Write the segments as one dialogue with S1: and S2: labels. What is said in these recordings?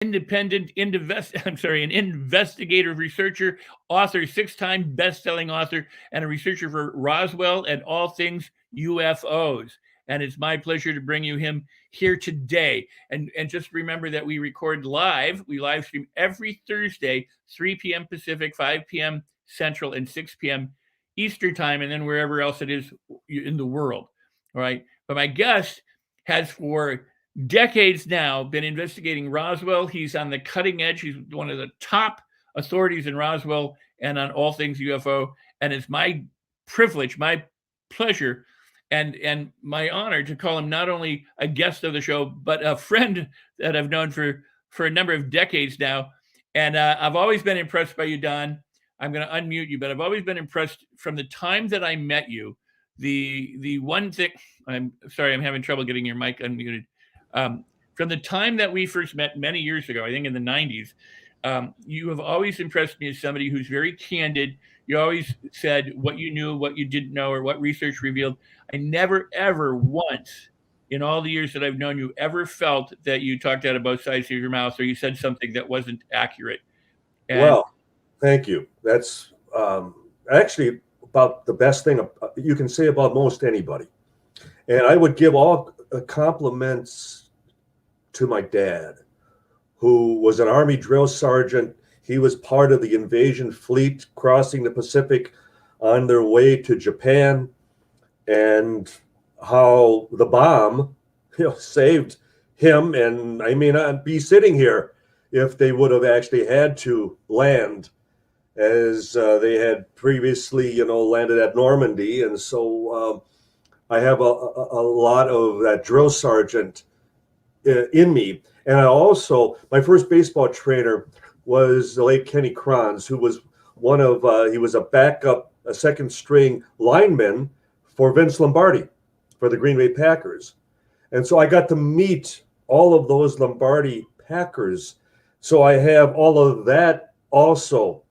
S1: an investigative researcher, author, six-time best-selling author, and a researcher for Roswell and all things UFOs. And it's my pleasure to bring you him here today. And just remember that we record live. We live stream every Thursday, 3 p.m. Pacific, 5 p.m. Central, and 6 p.m. Eastern time, and then wherever else it is in the world. All right. But my guest has for decades now been investigating Roswell. He's on the cutting edge. He's one of the top authorities in Roswell and on all things UFO. And it's my privilege, my pleasure, and my honor to call him not only a guest of the show, but a friend that I've known for a number of decades now. And I've always been impressed by you, Don. I'm going to unmute you, but I've always been impressed from the time that I met you. The one thing, I'm sorry, I'm having trouble getting your mic unmuted. From the time that we first met many years ago, I think in the 90s, you have always impressed me as somebody who's very candid. You always said what you knew, what you didn't know, or what research revealed. I never, ever once in all the years that I've known you ever felt that you talked out of both sides of your mouth or you said something that wasn't accurate.
S2: And well, thank you. That's actually about the best thing you can say about most anybody. And I would give all compliments to my dad, who was an Army drill sergeant. He was part of the invasion fleet crossing the Pacific on their way to Japan, and how the bomb, saved him. And I may not be sitting here if they would have actually had to land, as they had previously, landed at Normandy. And so I have a lot of that drill sergeant in me. And I also, my first baseball trainer was the late Kenny Kranz, who was he was a second string lineman for Vince Lombardi for the Green Bay Packers. And so I got to meet all of those Lombardi Packers. So I have all of that also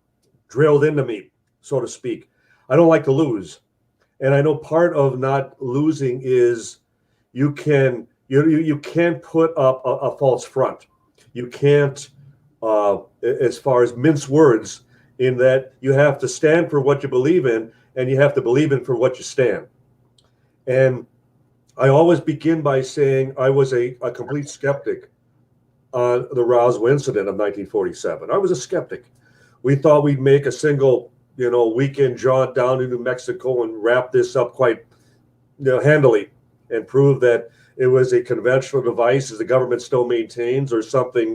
S2: drilled into me, so to speak. I don't like to lose. And I know part of not losing is you can't put up a false front. You can't, as far as mince words, in that you have to stand for what you believe in, and you have to believe in for what you stand. And I always begin by saying I was a complete skeptic on the Roswell incident of 1947. I was a skeptic. We thought we'd make a single, weekend jaunt down to New Mexico and wrap this up quite, handily and prove that it was a conventional device as the government still maintains, or something,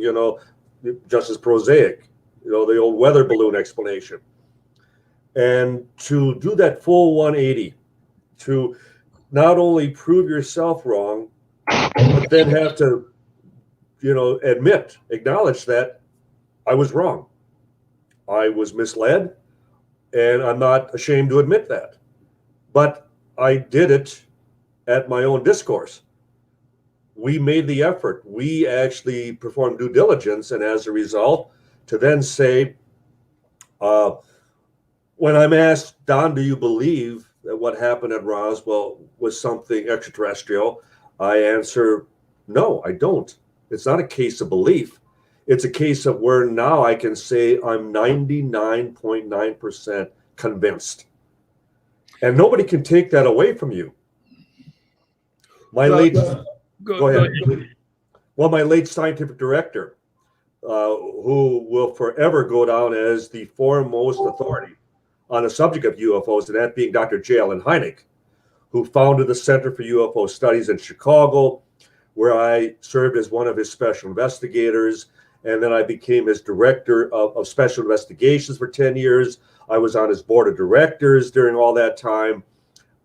S2: just as prosaic, the old weather balloon explanation. And to do that full 180, to not only prove yourself wrong, but then have to, acknowledge that I was wrong. I was misled, and I'm not ashamed to admit that. But I did it at my own discourse. We made the effort. We actually performed due diligence, and as a result, to then say, when I'm asked, Don, do you believe that what happened at Roswell was something extraterrestrial? I answer, no, I don't. It's not a case of belief. It's a case of where now I can say I'm 99.9% convinced. And nobody can take that away from you. Go ahead. Well, my late scientific director, who will forever go down as the foremost authority on the subject of UFOs, and that being Dr. J. Allen Hynek, who founded the Center for UFO Studies in Chicago, where I served as one of his special investigators. And then I became his director of special investigations for 10 years. I was on his board of directors during all that time.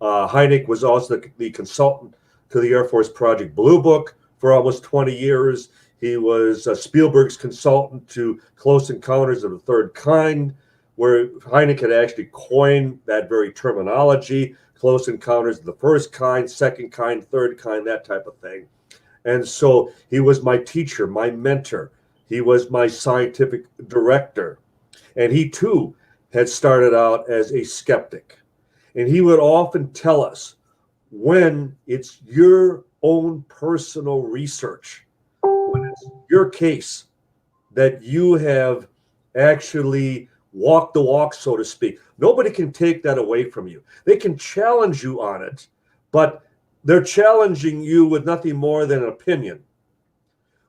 S2: Hynek was also the consultant to the Air Force Project Blue Book for almost 20 years. He was Spielberg's consultant to Close Encounters of the Third Kind, where Hynek had actually coined that very terminology, Close Encounters of the First Kind, Second Kind, Third Kind, that type of thing. And so he was my teacher, my mentor. He was my scientific director. And he too had started out as a skeptic. And he would often tell us, when it's your own personal research, when it's your case, that you have actually walked the walk, so to speak. Nobody can take that away from you. They can challenge you on it, but they're challenging you with nothing more than an opinion,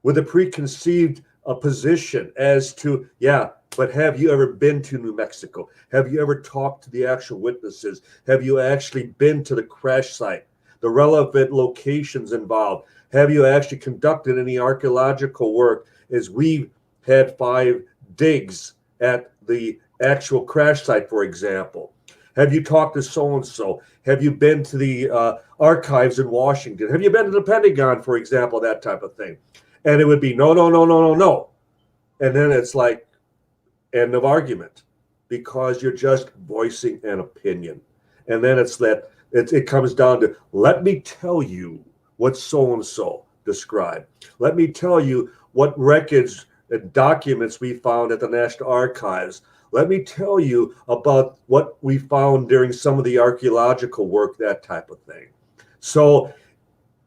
S2: with a preconceived position as to, yeah, but have you ever been to New Mexico? Have you ever talked to the actual witnesses? Have you actually been to the crash site, the relevant locations involved? Have you actually conducted any archaeological work, as we've had 5 digs at the actual crash site, for example? Have you talked to so-and-so? Have you been to the archives in Washington? Have you been to the Pentagon, for example, that type of thing? And it would be no, no, no, no, no, no. And then it's like, end of argument, because you're just voicing an opinion. And then it's that it comes down to, let me tell you what so-and-so described. Let me tell you what records and documents we found at the National Archives. Let me tell you about what we found during some of the archaeological work, that type of thing. So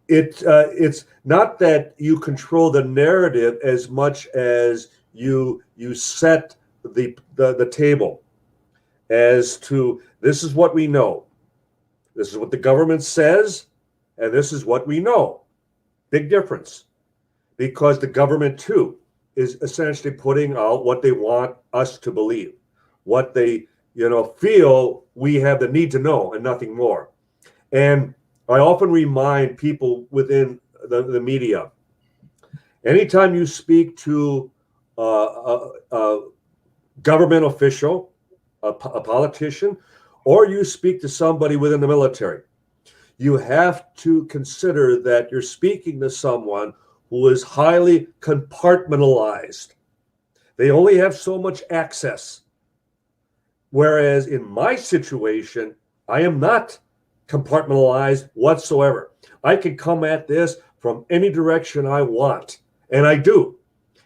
S2: it's not that you control the narrative as much as you set the table as to, this is what we know, this is what the government says, and this is what we know. Big difference, because the government too is essentially putting out what they want us to believe, what they feel we have the need to know, and nothing more. And I often remind people within the media, anytime you speak to a government official, a politician, or you speak to somebody within the military, you have to consider that you're speaking to someone who is highly compartmentalized. They only have so much access. Whereas in my situation, I am not compartmentalized whatsoever. I can come at this from any direction I want, and I do.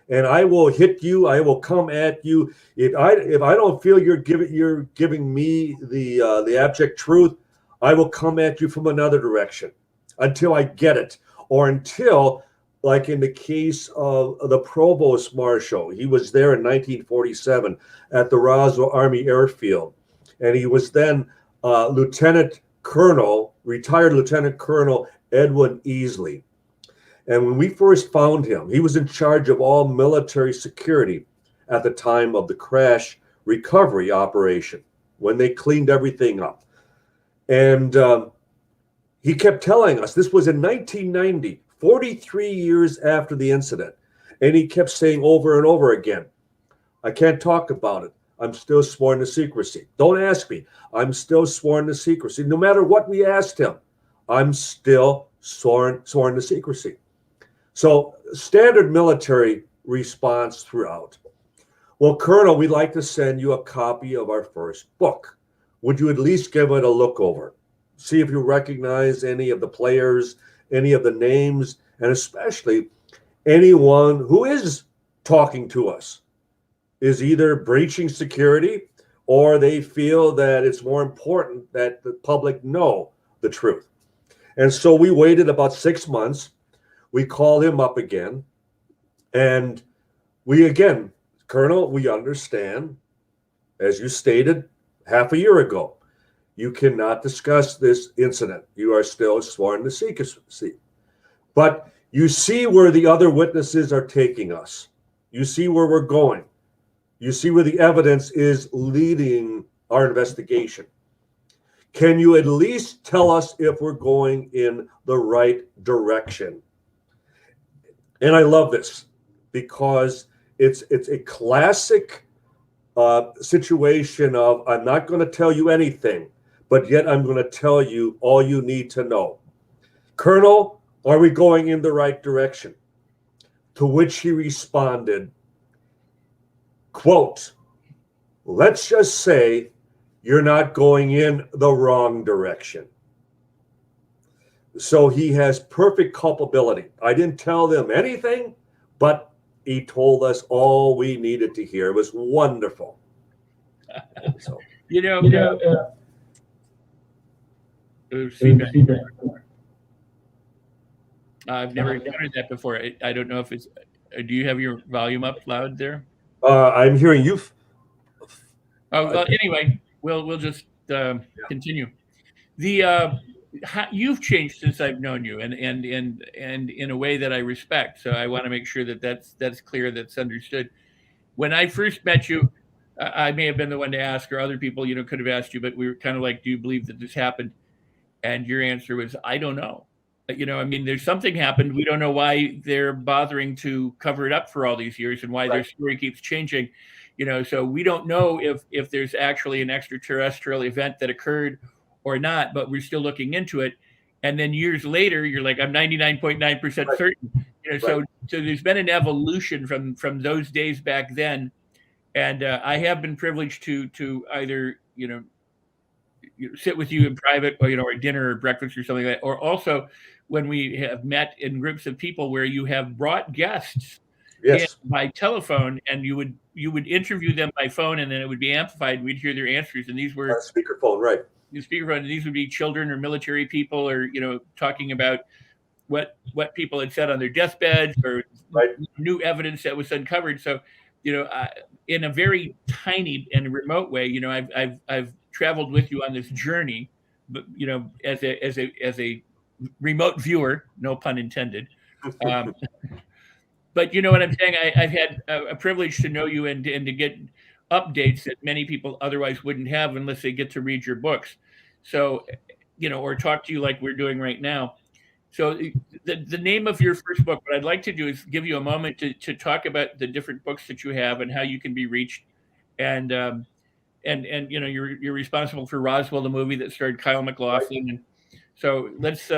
S2: And I will hit you. I will come at you. If I don't feel you're giving me the abject truth, I will come at you from another direction until I get it, or until, like in the case of the Provost Marshal, he was there in 1947 at the Roswell Army Airfield, and he was then Lieutenant Colonel, retired Lieutenant Colonel Edwin Easley. And when we first found him, he was in charge of all military security at the time of the crash recovery operation, when they cleaned everything up. And he kept telling us, this was in 1990, 43 years after the incident. And he kept saying over and over again, I can't talk about it. I'm still sworn to secrecy. Don't ask me. I'm still sworn to secrecy. No matter what we asked him, I'm still sworn to secrecy. So standard military response throughout. Well, Colonel, we'd like to send you a copy of our first book. Would you at least give it a look over? See if you recognize any of the players, any of the names, and especially anyone who is talking to us is either breaching security, or they feel that it's more important that the public know the truth. And so we waited about 6 months. We called him up again, and we again, Colonel, we understand, as you stated half a year ago, you cannot discuss this incident. You are still sworn to secrecy. But you see where the other witnesses are taking us. You see where we're going. You see where the evidence is leading our investigation. Can you at least tell us if we're going in the right direction? And I love this because it's a classic situation of, I'm not going to tell you anything, but yet I'm going to tell you all you need to know. Colonel, are we going in the right direction? To which he responded, quote, let's just say you're not going in the wrong direction. So he has perfect culpability. I didn't tell them anything, but he told us all we needed to hear. It was wonderful. So,
S1: I've never encountered that before. I don't know if it's Do you have your volume up loud there?
S2: I'm hearing you.
S1: Oh, well, anyway, we'll just continue. The you've changed since I've known you, and in a way that I respect. So I want to make sure that that's clear, that's understood. When I first met you, I may have been the one to ask, or other people, could have asked you, but we were kind of like, "Do you believe that this happened?" And your answer was, "I don't know." I mean, there's something happened. We don't know why they're bothering to cover it up for all these years, and why their story keeps changing. So we don't know if there's actually an extraterrestrial event that occurred or not, but we're still looking into it. And then years later, you're like, I'm 99.9% certain. So there's been an evolution from those days back then, and I have been privileged to either sit with you in private, or at dinner or breakfast or something like that, or also when we have met in groups of people where you have brought guests in by telephone, and you would interview them by phone, and then it would be amplified. We'd hear their answers, and these were
S2: speakerphone, right?
S1: The speakerphone, and these would be children or military people, or talking about what people had said on their deathbeds, or new evidence that was uncovered. So, in a very tiny and remote way, I've traveled with you on this journey, but as a remote viewer, no pun intended. But you know what I'm saying? I've had a privilege to know you and to get updates that many people otherwise wouldn't have unless they get to read your books. So, or talk to you like we're doing right now. So the name of your first book, what I'd like to do is give you a moment to talk about the different books that you have and how you can be reached. And you're responsible for Roswell, the movie that starred Kyle MacLachlan. And so let's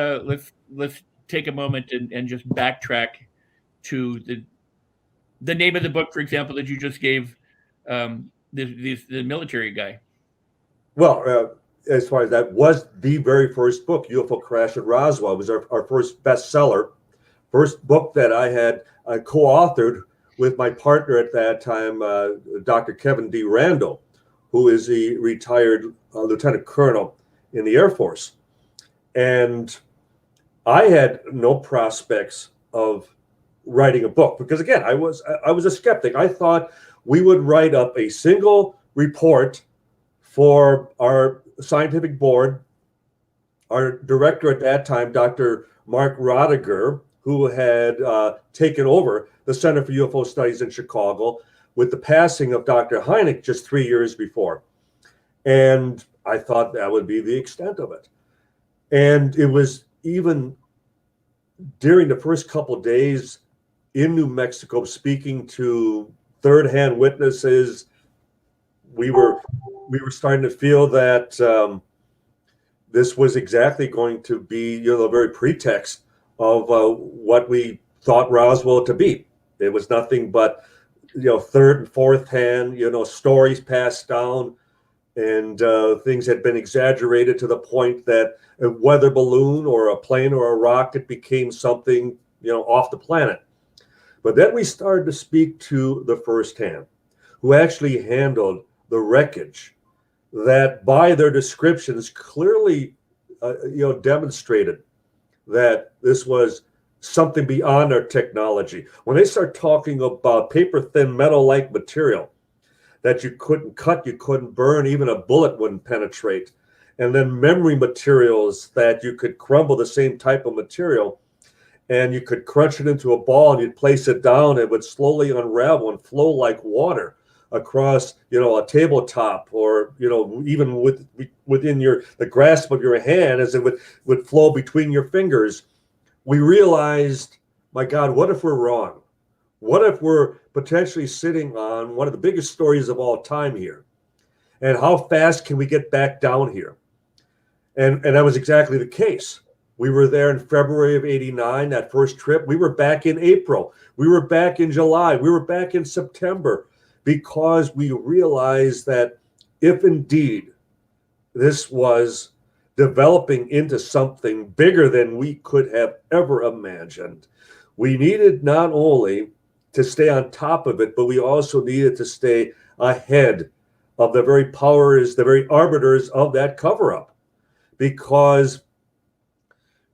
S1: take a moment and just backtrack to the name of the book, for example, that you just gave the military guy.
S2: Well, as far as that was the very first book, UFO Crash at Roswell. It was our first bestseller, first book that I had co-authored with my partner at that time, Dr. Kevin D. Randall, who is a retired lieutenant colonel in the Air Force. And I had no prospects of writing a book because, again, I was a skeptic. I thought we would write up a single report for our scientific board. Our director at that time, Dr. Mark Rodiger, who had taken over the Center for UFO Studies in Chicago with the passing of Dr. Hynek just 3 years before. And I thought that would be the extent of it. And it was even during the first couple of days in New Mexico, speaking to third-hand witnesses, we were starting to feel that this was exactly going to be, the very pretext of what we thought Roswell to be. It was nothing but, third and fourth hand, stories passed down, and things had been exaggerated to the point that a weather balloon or a plane or a rocket became something, off the planet. But then we started to speak to the first hand, who actually handled the wreckage that by their descriptions clearly, demonstrated that this was something beyond our technology. When they start talking about paper-thin metal-like material that you couldn't cut, you couldn't burn, even a bullet wouldn't penetrate, and then memory materials that you could crumble the same type of material, and you could crunch it into a ball and you'd place it down, it would slowly unravel and flow like water across, a tabletop, or, even within the grasp of your hand as it would flow between your fingers. We realized, my God, what if we're wrong? What if we're potentially sitting on one of the biggest stories of all time here? And how fast can we get back down here? And that was exactly the case. We were there in February of '89, that first trip. We were back in April. We were back in July. We were back in September, because we realized that if indeed this was developing into something bigger than we could have ever imagined, we needed not only to stay on top of it, but we also needed to stay ahead of the very powers, the very arbiters of that cover-up, because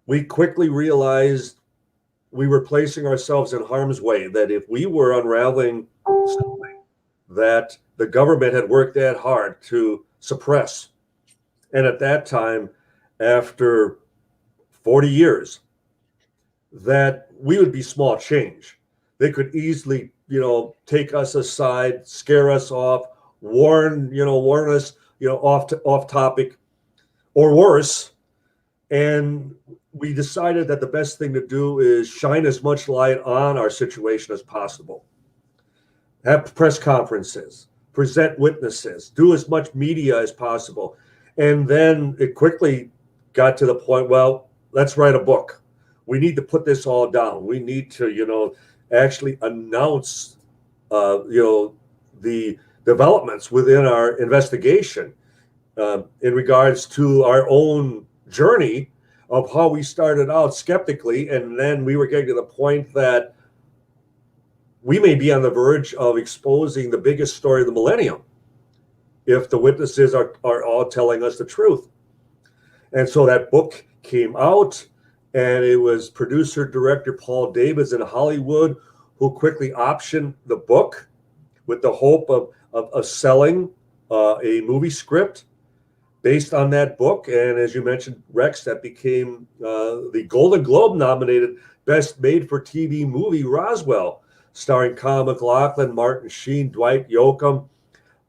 S2: we quickly realized we were placing ourselves in harm's way, that if we were unraveling something that the government had worked that hard to suppress, and at that time, after 40 years, that we would be small change. They could easily, take us aside, scare us off, warn us, off topic, or worse. And we decided that the best thing to do is shine as much light on our situation as possible. Have press conferences, present witnesses, do as much media as possible. And then it quickly got to the point, well, let's write a book. We need to put this all down. We need to, actually announce, the developments within our investigation in regards to our own journey of how we started out skeptically. And then we were getting to the point that we may be on the verge of exposing the biggest story of the millennium if the witnesses are all telling us the truth. And so that book came out, and it was producer director Paul Davids in Hollywood who quickly optioned the book with the hope of selling a movie script based on that book. And as you mentioned, Rex, that became the Golden Globe nominated Best Made for TV movie, Roswell, starring Kyle MacLachlan, Martin Sheen, Dwight Yoakam.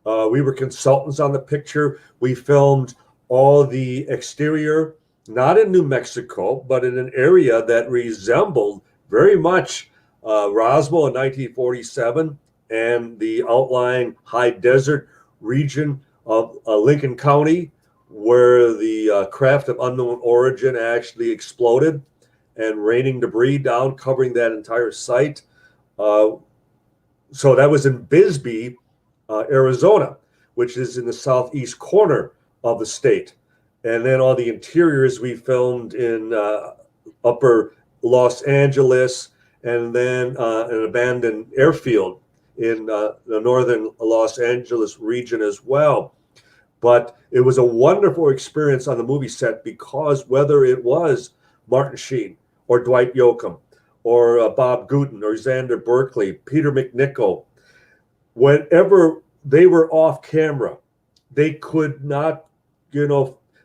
S2: We were consultants on the picture. We filmed all the exterior, not in New Mexico, but in an area that resembled very much Roswell in 1947 and the outlying high desert region of Lincoln County, where the craft of unknown origin actually exploded and raining debris down, covering that entire site. So that was in Bisbee, Arizona, which is in the southeast corner of the state. And then all the interiors we filmed in upper Los Angeles, and then an abandoned airfield in the northern Los Angeles region as well. But it was a wonderful experience on the movie set, because whether it was Martin Sheen or Dwight Yoakam or Bob Gooten or Xander Berkeley, Peter McNichol, whenever they were off camera, they could not,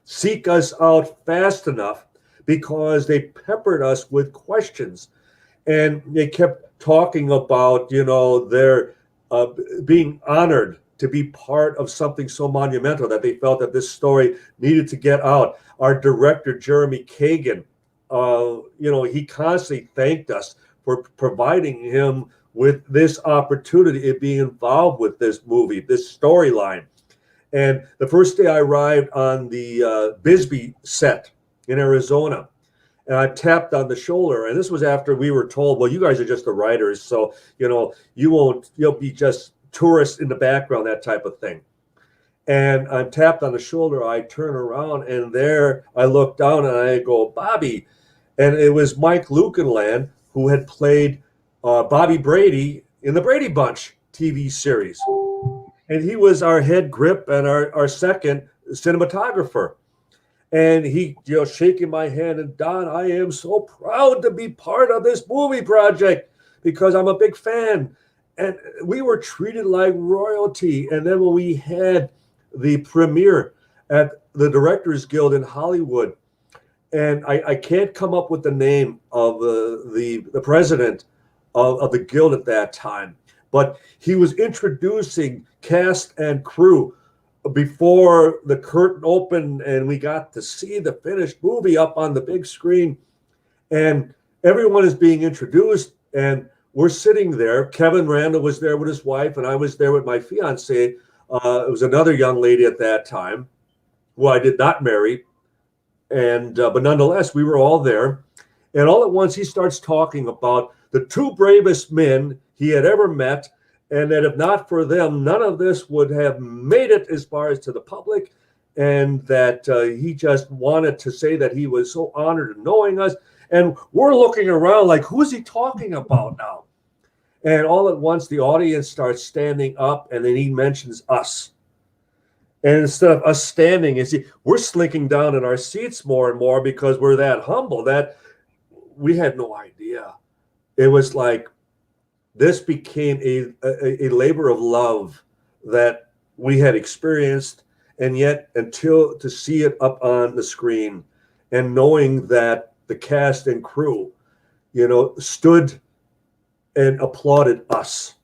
S2: seek us out fast enough, because they peppered us with questions. And they kept talking about, their being honored to be part of something so monumental, that they felt that this story needed to get out. Our director, Jeremy Kagan, he constantly thanked us for providing him with this opportunity of being involved with this movie, this storyline. And the first day I arrived on the Bisbee set in Arizona, and I tapped on the shoulder, and this was after we were told, well, you guys are just the writers, so, you'll be just tourists in the background, that type of thing. And I'm tapped on the shoulder. I turn around, and there I look down, and I go, Bobby. And it was Mike Lukenland, who had played Bobby Brady in the Brady Bunch TV series. And he was our head grip and our second cinematographer. And he, shaking my hand, and Don, I am so proud to be part of this movie project, because I'm a big fan. And we were treated like royalty. And then when we had the premiere at the Directors Guild in Hollywood, and I can't come up with the name of the president of the guild at that time, but he was introducing cast and crew before the curtain opened, and we got to see the finished movie up on the big screen. And everyone is being introduced, and we're sitting there. Kevin Randall was there with his wife, and I was there with my fiance. It was another young lady at that time who I did not marry. And but nonetheless, we were all there. And all at once, he starts talking about the two bravest men he had ever met, and that if not for them, none of this would have made it as far as to the public. And that he just wanted to say that he was so honored in knowing us. And we're looking around like, who is he talking about now? And all at once, the audience starts standing up, and then he mentions us. And instead of us standing, we're slinking down in our seats more and more, because we're that humble that we had no idea it was like this became a labor of love that we had experienced, and yet until to see it up on the screen and knowing that the cast and crew, stood and applauded us.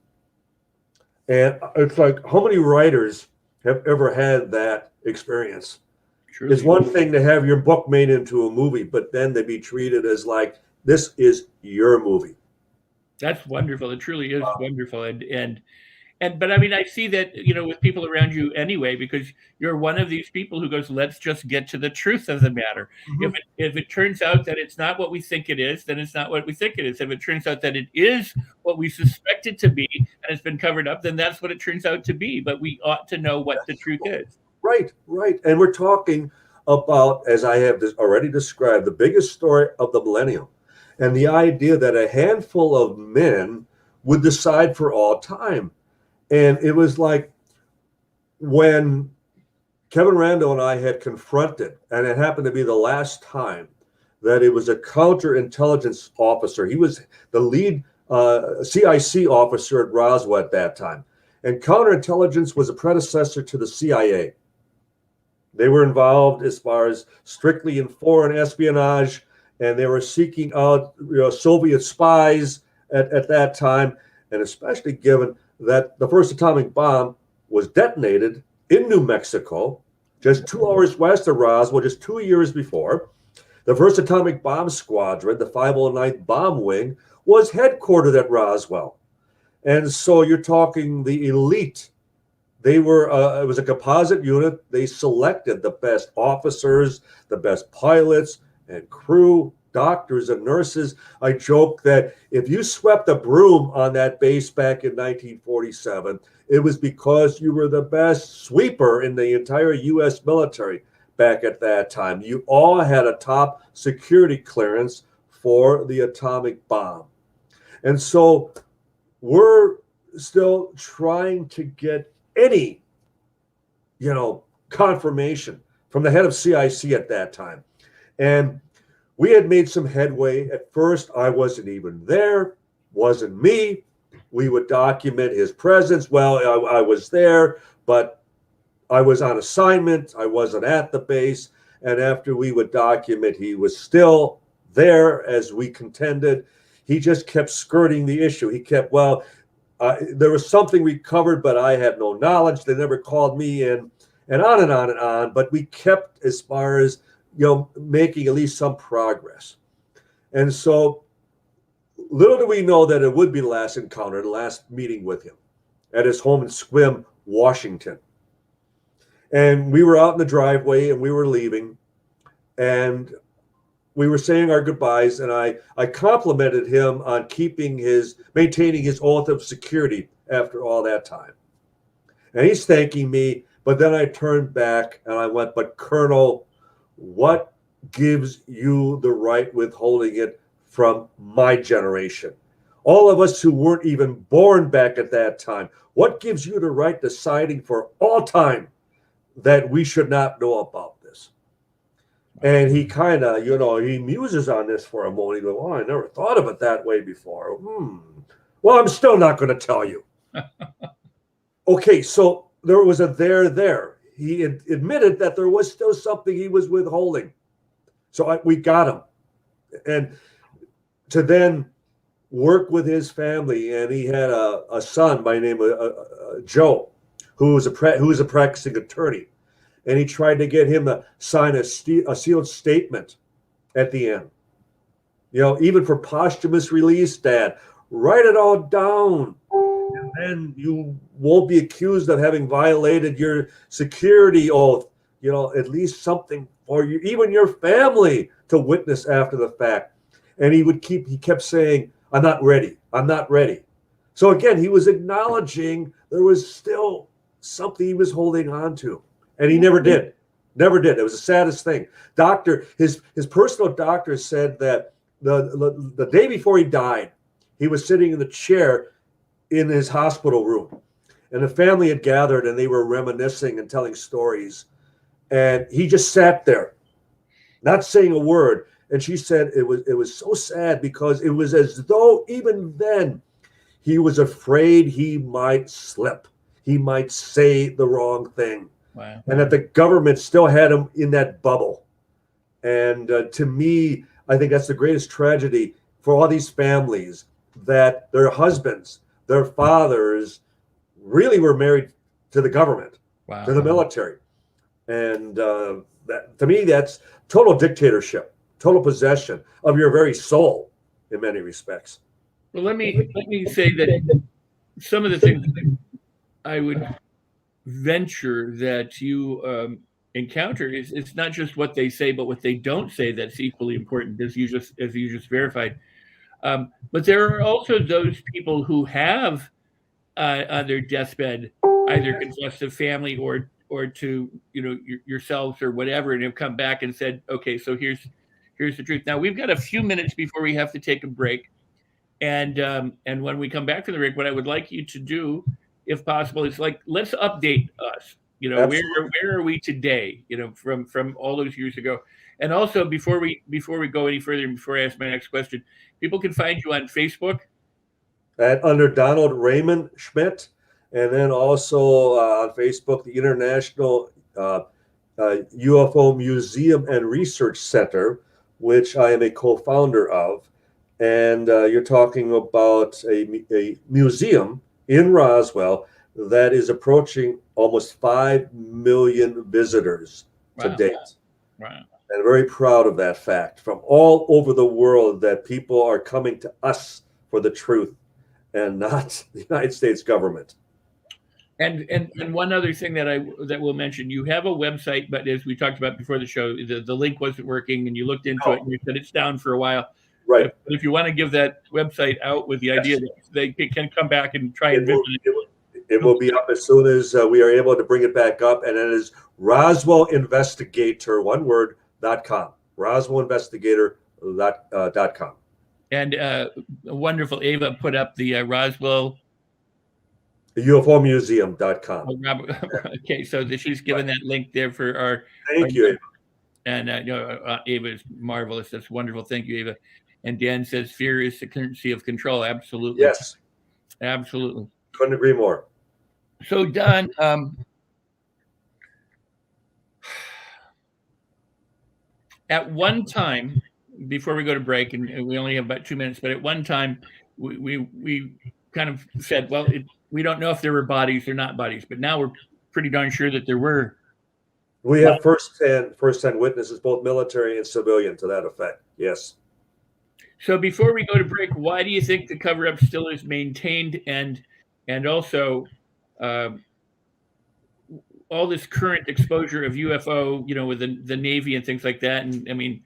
S2: And it's like, how many writers have ever had that experience?
S1: Truly.
S2: It's one thing to have your book made into a movie, but then to be treated as like, this is your movie.
S1: That's wonderful. It truly is wonderful. But I mean, I see that, with people around you anyway, because you're one of these people who goes, let's just get to the truth of the matter.
S2: Mm-hmm.
S1: If it turns out that it's not what we think it is, then it's not what we think it is. If it turns out that it is what we suspect it to be and it's been covered up, then that's what it turns out to be. But we ought to know what the truth is.
S2: Right. And we're talking about, as I have already described, the biggest story of the millennium, and the idea that a handful of men would decide for all time. And it was like when Kevin Randall and I had confronted, and it happened to be the last time, that it was a counterintelligence officer. He was the lead CIC officer at Roswell at that time. And counterintelligence was a predecessor to the CIA. They were involved as far as strictly in foreign espionage, and they were seeking out Soviet spies at that time, and especially given that the first atomic bomb was detonated in New Mexico, just 2 hours west of Roswell, just 2 years before. The first atomic bomb squadron, the 509th Bomb Wing, was headquartered at Roswell. And so you're talking the elite. They were, it was a composite unit. They selected the best officers, the best pilots and crew, doctors and nurses. I joke that if you swept a broom on that base back in 1947, it was because you were the best sweeper in the entire U.S. military back at that time. You all had a top security clearance for the atomic bomb. And so we're still trying to get any, confirmation from the head of CIC at that time. And we had made some headway. At first, I wasn't even there, wasn't me. We would document his presence. Well, I was there, but I was on assignment. I wasn't at the base. And after we would document, he was still there as we contended. He just kept skirting the issue. He kept, there was something recovered, but I had no knowledge. They never called me in, and on and on and on. But we kept, as far as, making at least some progress. And so little do we know that it would be the last encounter, the last meeting with him at his home in Sequim, Washington. And we were out in the driveway and we were leaving, and we were saying our goodbyes, and I complimented him on maintaining his oath of security after all that time. And he's thanking me, but then I turned back and I went, but Colonel, what gives you the right withholding it from my generation? All of us who weren't even born back at that time, what gives you the right deciding for all time that we should not know about this? And he kind of, he muses on this for a moment. He goes, I never thought of it that way before. Well, I'm still not going to tell you. Okay, so there was a there. He admitted that there was still something he was withholding. So we got him. And to then work with his family, and he had a son by the name of Joe, who was a practicing attorney. And he tried to get him to sign a sealed statement at the end. Even for posthumous release, Dad, write it all down. And then you won't be accused of having violated your security oath. At least something for you, even your family, to witness after the fact. And he kept saying, I'm not ready. So again, he was acknowledging there was still something he was holding on to. And he never did. It was the saddest thing. His personal doctor said that the day before he died, he was sitting in the chair in his hospital room, and the family had gathered and they were reminiscing and telling stories. And he just sat there, not saying a word. And she said it was so sad because it was as though even then he was afraid he might slip. He might say the wrong thing.
S1: Wow.
S2: And that the government still had him in that bubble. And to me, I think that's the greatest tragedy for all these families, that their husbands, their fathers really were married to the government,
S1: Wow.
S2: to the military. And that, to me, that's total dictatorship, total possession of your very soul in many respects.
S1: Well, let me say that some of the things I would venture that you encounter is it's not just what they say, but what they don't say that's equally important, as you just verified. But there are also those people who have on their deathbed either confessed to family or to yourselves or whatever, and have come back and said, okay, so here's the truth. Now we've got a few minutes before we have to take a break, and when we come back from the break, what I would like you to do, if possible, is let's update us. Where are we today? From all those years ago. And also, before we go any further, and before I ask my next question, people can find you on Facebook
S2: under Donald Raymond Schmitt, and then also on Facebook, the International UFO Museum and Research Center, which I am a co-founder of. And you're talking about a museum in Roswell that is approaching almost 5 million visitors to date.
S1: Wow.
S2: And very proud of that fact, from all over the world, that people are coming to us for the truth and not the United States government.
S1: And one other thing that we'll mention, you have a website, but as we talked about before the show, the link wasn't working, and you looked into it and you said it's down for a while.
S2: Right.
S1: But if you want to give that website out with the idea that they can come back and try and visit it.
S2: It will be up as soon as we are able to bring it back up, and it is Roswell Investigator, one word, .com. RoswellInvestigator.com.
S1: And wonderful, Ava put up the Roswell.
S2: UFOmuseum.com.
S1: Okay, so she's given that link there for our.
S2: Thank you, Ava.
S1: And Ava is marvelous. That's wonderful. Thank you, Ava. And Dan says, fear is the currency of control. Absolutely.
S2: Yes.
S1: Absolutely.
S2: Couldn't agree more.
S1: So, Don, at one time, before we go to break, and we only have about 2 minutes, but at one time, we kind of said, well, we don't know if there were bodies or not bodies, but now we're pretty darn sure that there were.
S2: We have first-hand witnesses, both military and civilian, to that effect. Yes.
S1: So before we go to break, why do you think the cover-up still is maintained, and also all this current exposure of UFO, with the Navy and things like that? And I mean,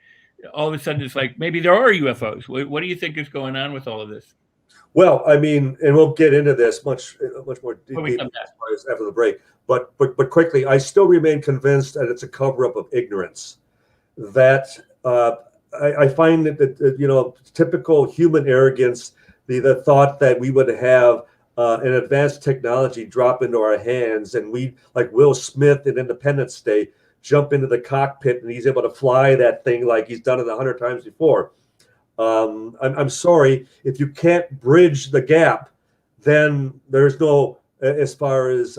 S1: all of a sudden it's like maybe there are UFOs. What do you think is going on with all of this?
S2: Well, I mean, and we'll get into this much more deeply after the break. But quickly, I still remain convinced that it's a cover-up of ignorance. That I find that typical human arrogance, the thought that we would have an advanced technology drop into our hands, and we, like Will Smith in Independence Day, jump into the cockpit and he's able to fly that thing like he's done it 100 times before. I'm sorry, if you can't bridge the gap, then there's no, as far as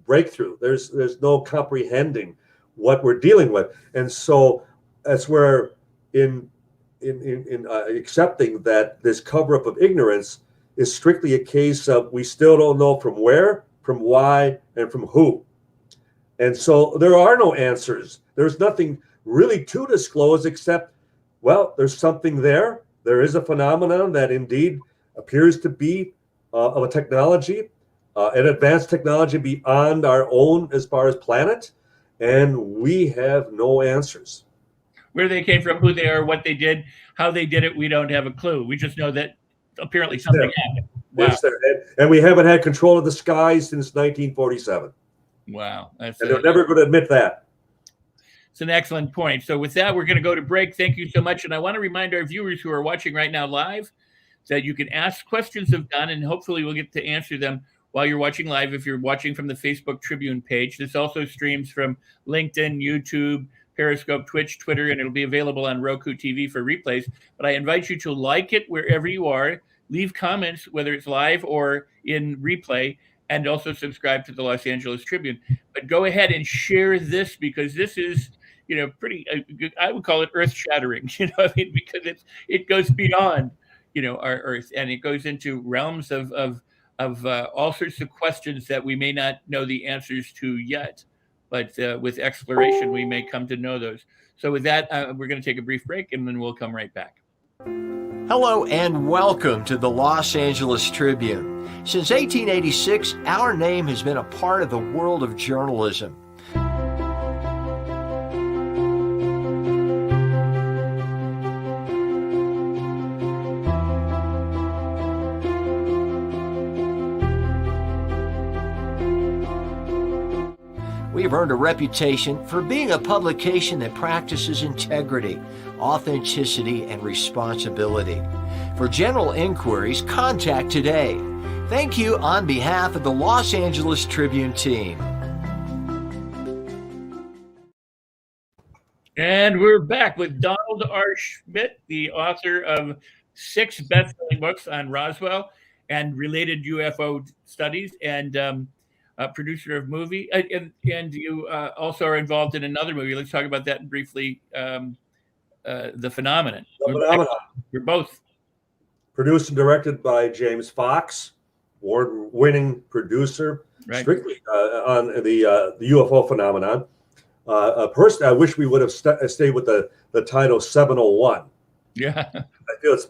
S2: breakthrough, there's no comprehending what we're dealing with. And so that's where in accepting that this cover-up of ignorance is strictly a case of we still don't know from where, from why, and from who. And so there are no answers. There's nothing really to disclose except, well, there's something there. There is a phenomenon that indeed appears to be of a technology, an advanced technology beyond our own as far as planet, and we have no answers.
S1: Where they came from, who they are, what they did, how they did it, we don't have a clue. We just know that apparently something happened. Wow.
S2: It's there. And we haven't had control of the skies since 1947.
S1: Wow.
S2: And they're never going to admit that.
S1: It's an excellent point. So with that, we're going to go to break. Thank you so much. And I want to remind our viewers who are watching right now live that you can ask questions of Don, and hopefully we'll get to answer them while you're watching live if you're watching from the Facebook Tribune page. This also streams from LinkedIn, YouTube, Periscope, Twitch, Twitter, and it'll be available on Roku TV for replays. But I invite you to like it wherever you are, leave comments, whether it's live or in replay, and also subscribe to the Los Angeles Tribune. But go ahead and share this, because this is, pretty, I would call it earth-shattering, I mean, because it goes beyond, our Earth, and it goes into realms of all sorts of questions that we may not know the answers to yet. But with exploration, we may come to know those. So with that, we're going to take a brief break, and then we'll come right back.
S3: Hello and welcome to the Los Angeles Tribune. Since 1886, our name has been a part of the world of journalism. We have earned a reputation for being a publication that practices integrity, authenticity, and responsibility. For general inquiries, contact today. Thank you on behalf of the Los Angeles Tribune team.
S1: And we're back with Donald R. Schmitt, the author of 6 best-selling books on Roswell and related UFO studies, and producer of movie, and you also are involved in another movie. Let's talk about that briefly. The Phenomenon. We're both
S2: produced and directed by James Fox, award-winning producer,
S1: right,
S2: strictly on the UFO Phenomenon. Personally, I wish we would have stayed with the title 701.
S1: Yeah,
S2: I feel it's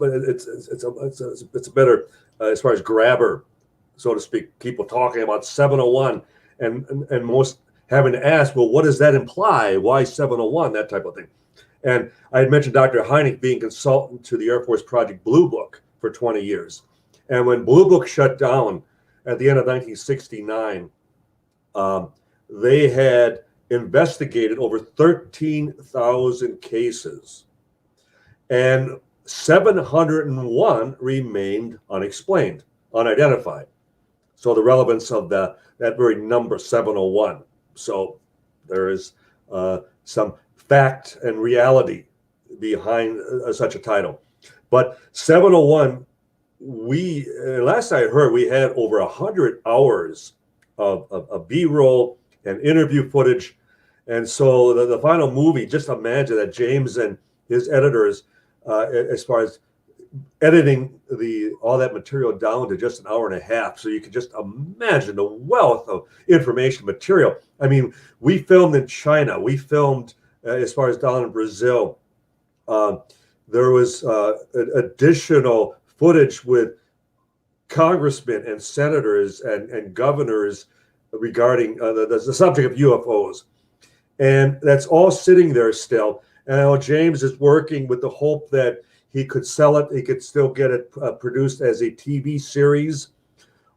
S2: a better as far as grabber, so to speak. People talking about 701, and most having to ask, well, what does that imply? Why 701? That type of thing. And I had mentioned Dr. Hynek being consultant to the Air Force Project Blue Book for 20 years. And when Blue Book shut down at the end of 1969, they had investigated over 13,000 cases, and 701 remained unexplained, unidentified. So the relevance of that very number, 701. So there is some fact and reality behind such a title. But 701, last I heard, we had over 100 hours of B-roll and interview footage. And so the final movie, just imagine that James and his editors, as far as editing all that material down to just an hour and a half. So you can just imagine the wealth of information material. I mean, we filmed in China. We filmed as far as down in Brazil. There was additional footage with congressmen and senators and governors regarding the subject of UFOs. And that's all sitting there still. And I know James is working with the hope that he could sell it. He could still get it produced as a TV series,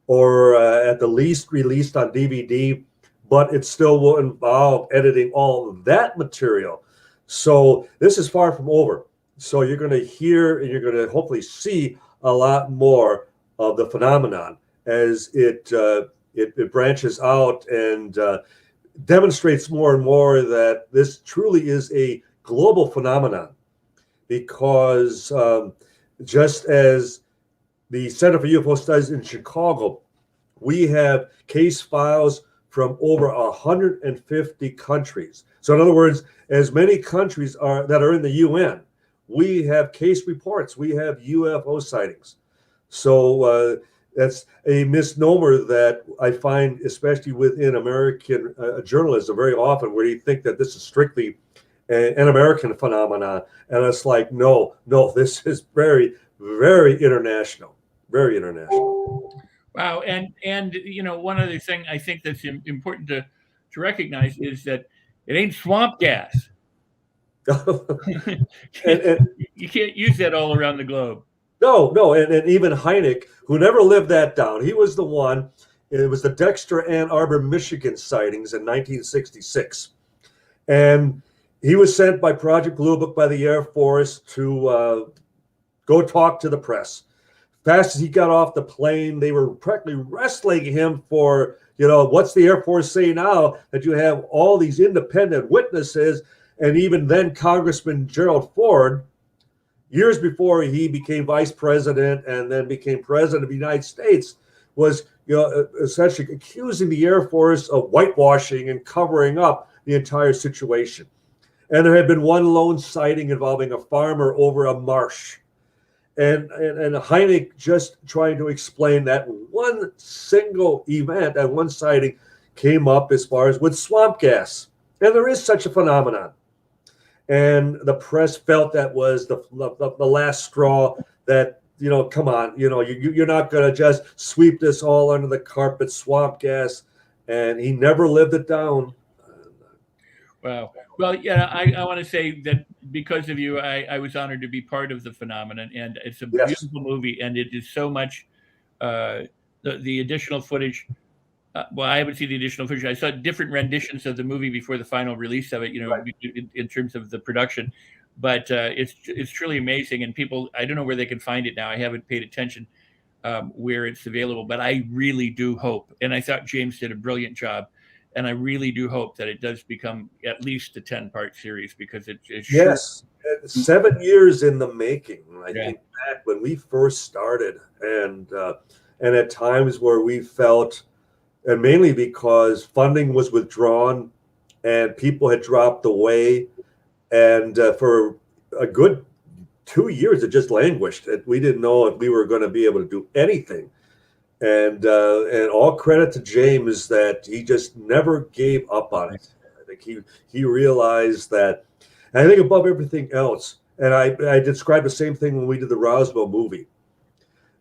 S2: or at the least released on DVD, but it still will involve editing all of that material. So this is far from over. So you're going to hear and you're going to hopefully see a lot more of the phenomenon as it branches out and demonstrates more and more that this truly is a global phenomenon. Because just as the Center for UFO Studies in Chicago, we have case files from over 150 countries. So in other words, as many countries that are in the UN, we have case reports, we have UFO sightings. So that's a misnomer that I find, especially within American journalism, very often, where you think that this is strictly an American phenomenon, and it's like, no, this is very, very international, very international.
S1: Wow, and one other thing I think that's important to recognize is that it ain't swamp gas.
S2: and
S1: you can't use that all around the globe.
S2: No, and even Hynek, who never lived that down, he was the one. It was the Dexter, Ann Arbor, Michigan sightings in 1966, and he was sent by Project Blue Book by the Air Force to go talk to the press. Fast as he got off the plane, they were practically wrestling him for, what's the Air Force say now that you have all these independent witnesses? And even then, Congressman Gerald Ford, years before he became vice president and then became president of the United States, was essentially accusing the Air Force of whitewashing and covering up the entire situation. And there had been one lone sighting involving a farmer over a marsh. And Hynek just trying to explain that one single event, that one sighting came up as far as with swamp gas. And there is such a phenomenon. And the press felt that was the last straw, that, come on, you're not going to just sweep this all under the carpet, swamp gas. And he never lived it down.
S1: Wow. Well, yeah, I want to say that because of you, I was honored to be part of the phenomenon, and it's a beautiful movie, and it is so much the additional footage. Well, I haven't seen the additional footage. I saw different renditions of the movie before the final release of it, in terms of the production. But it's truly amazing, and people, I don't know where they can find it now. I haven't paid attention where it's available, but I really do hope, and I thought James did a brilliant job. And I really do hope that it does become at least a 10-part series, because it's
S2: yes, 7 years in the making. I think back when we first started, and at times where we felt, and mainly because funding was withdrawn and people had dropped away, and for a good 2 years it just languished. We didn't know if we were going to be able to do anything. And all credit to James that he just never gave up on it. I think he realized that, and I think above everything else, and I described the same thing when we did the Roswell movie,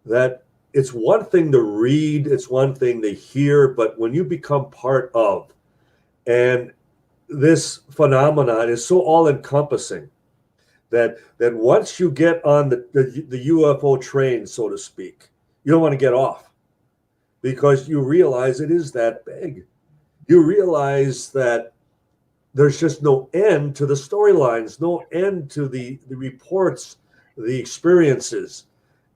S2: that it's one thing to read, it's one thing to hear, but when you become part of, and this phenomenon is so all-encompassing that once you get on the UFO train, so to speak, you don't want to get off. Because you realize it is that big. You realize that there's just no end to the storylines, no end to the reports, the experiences,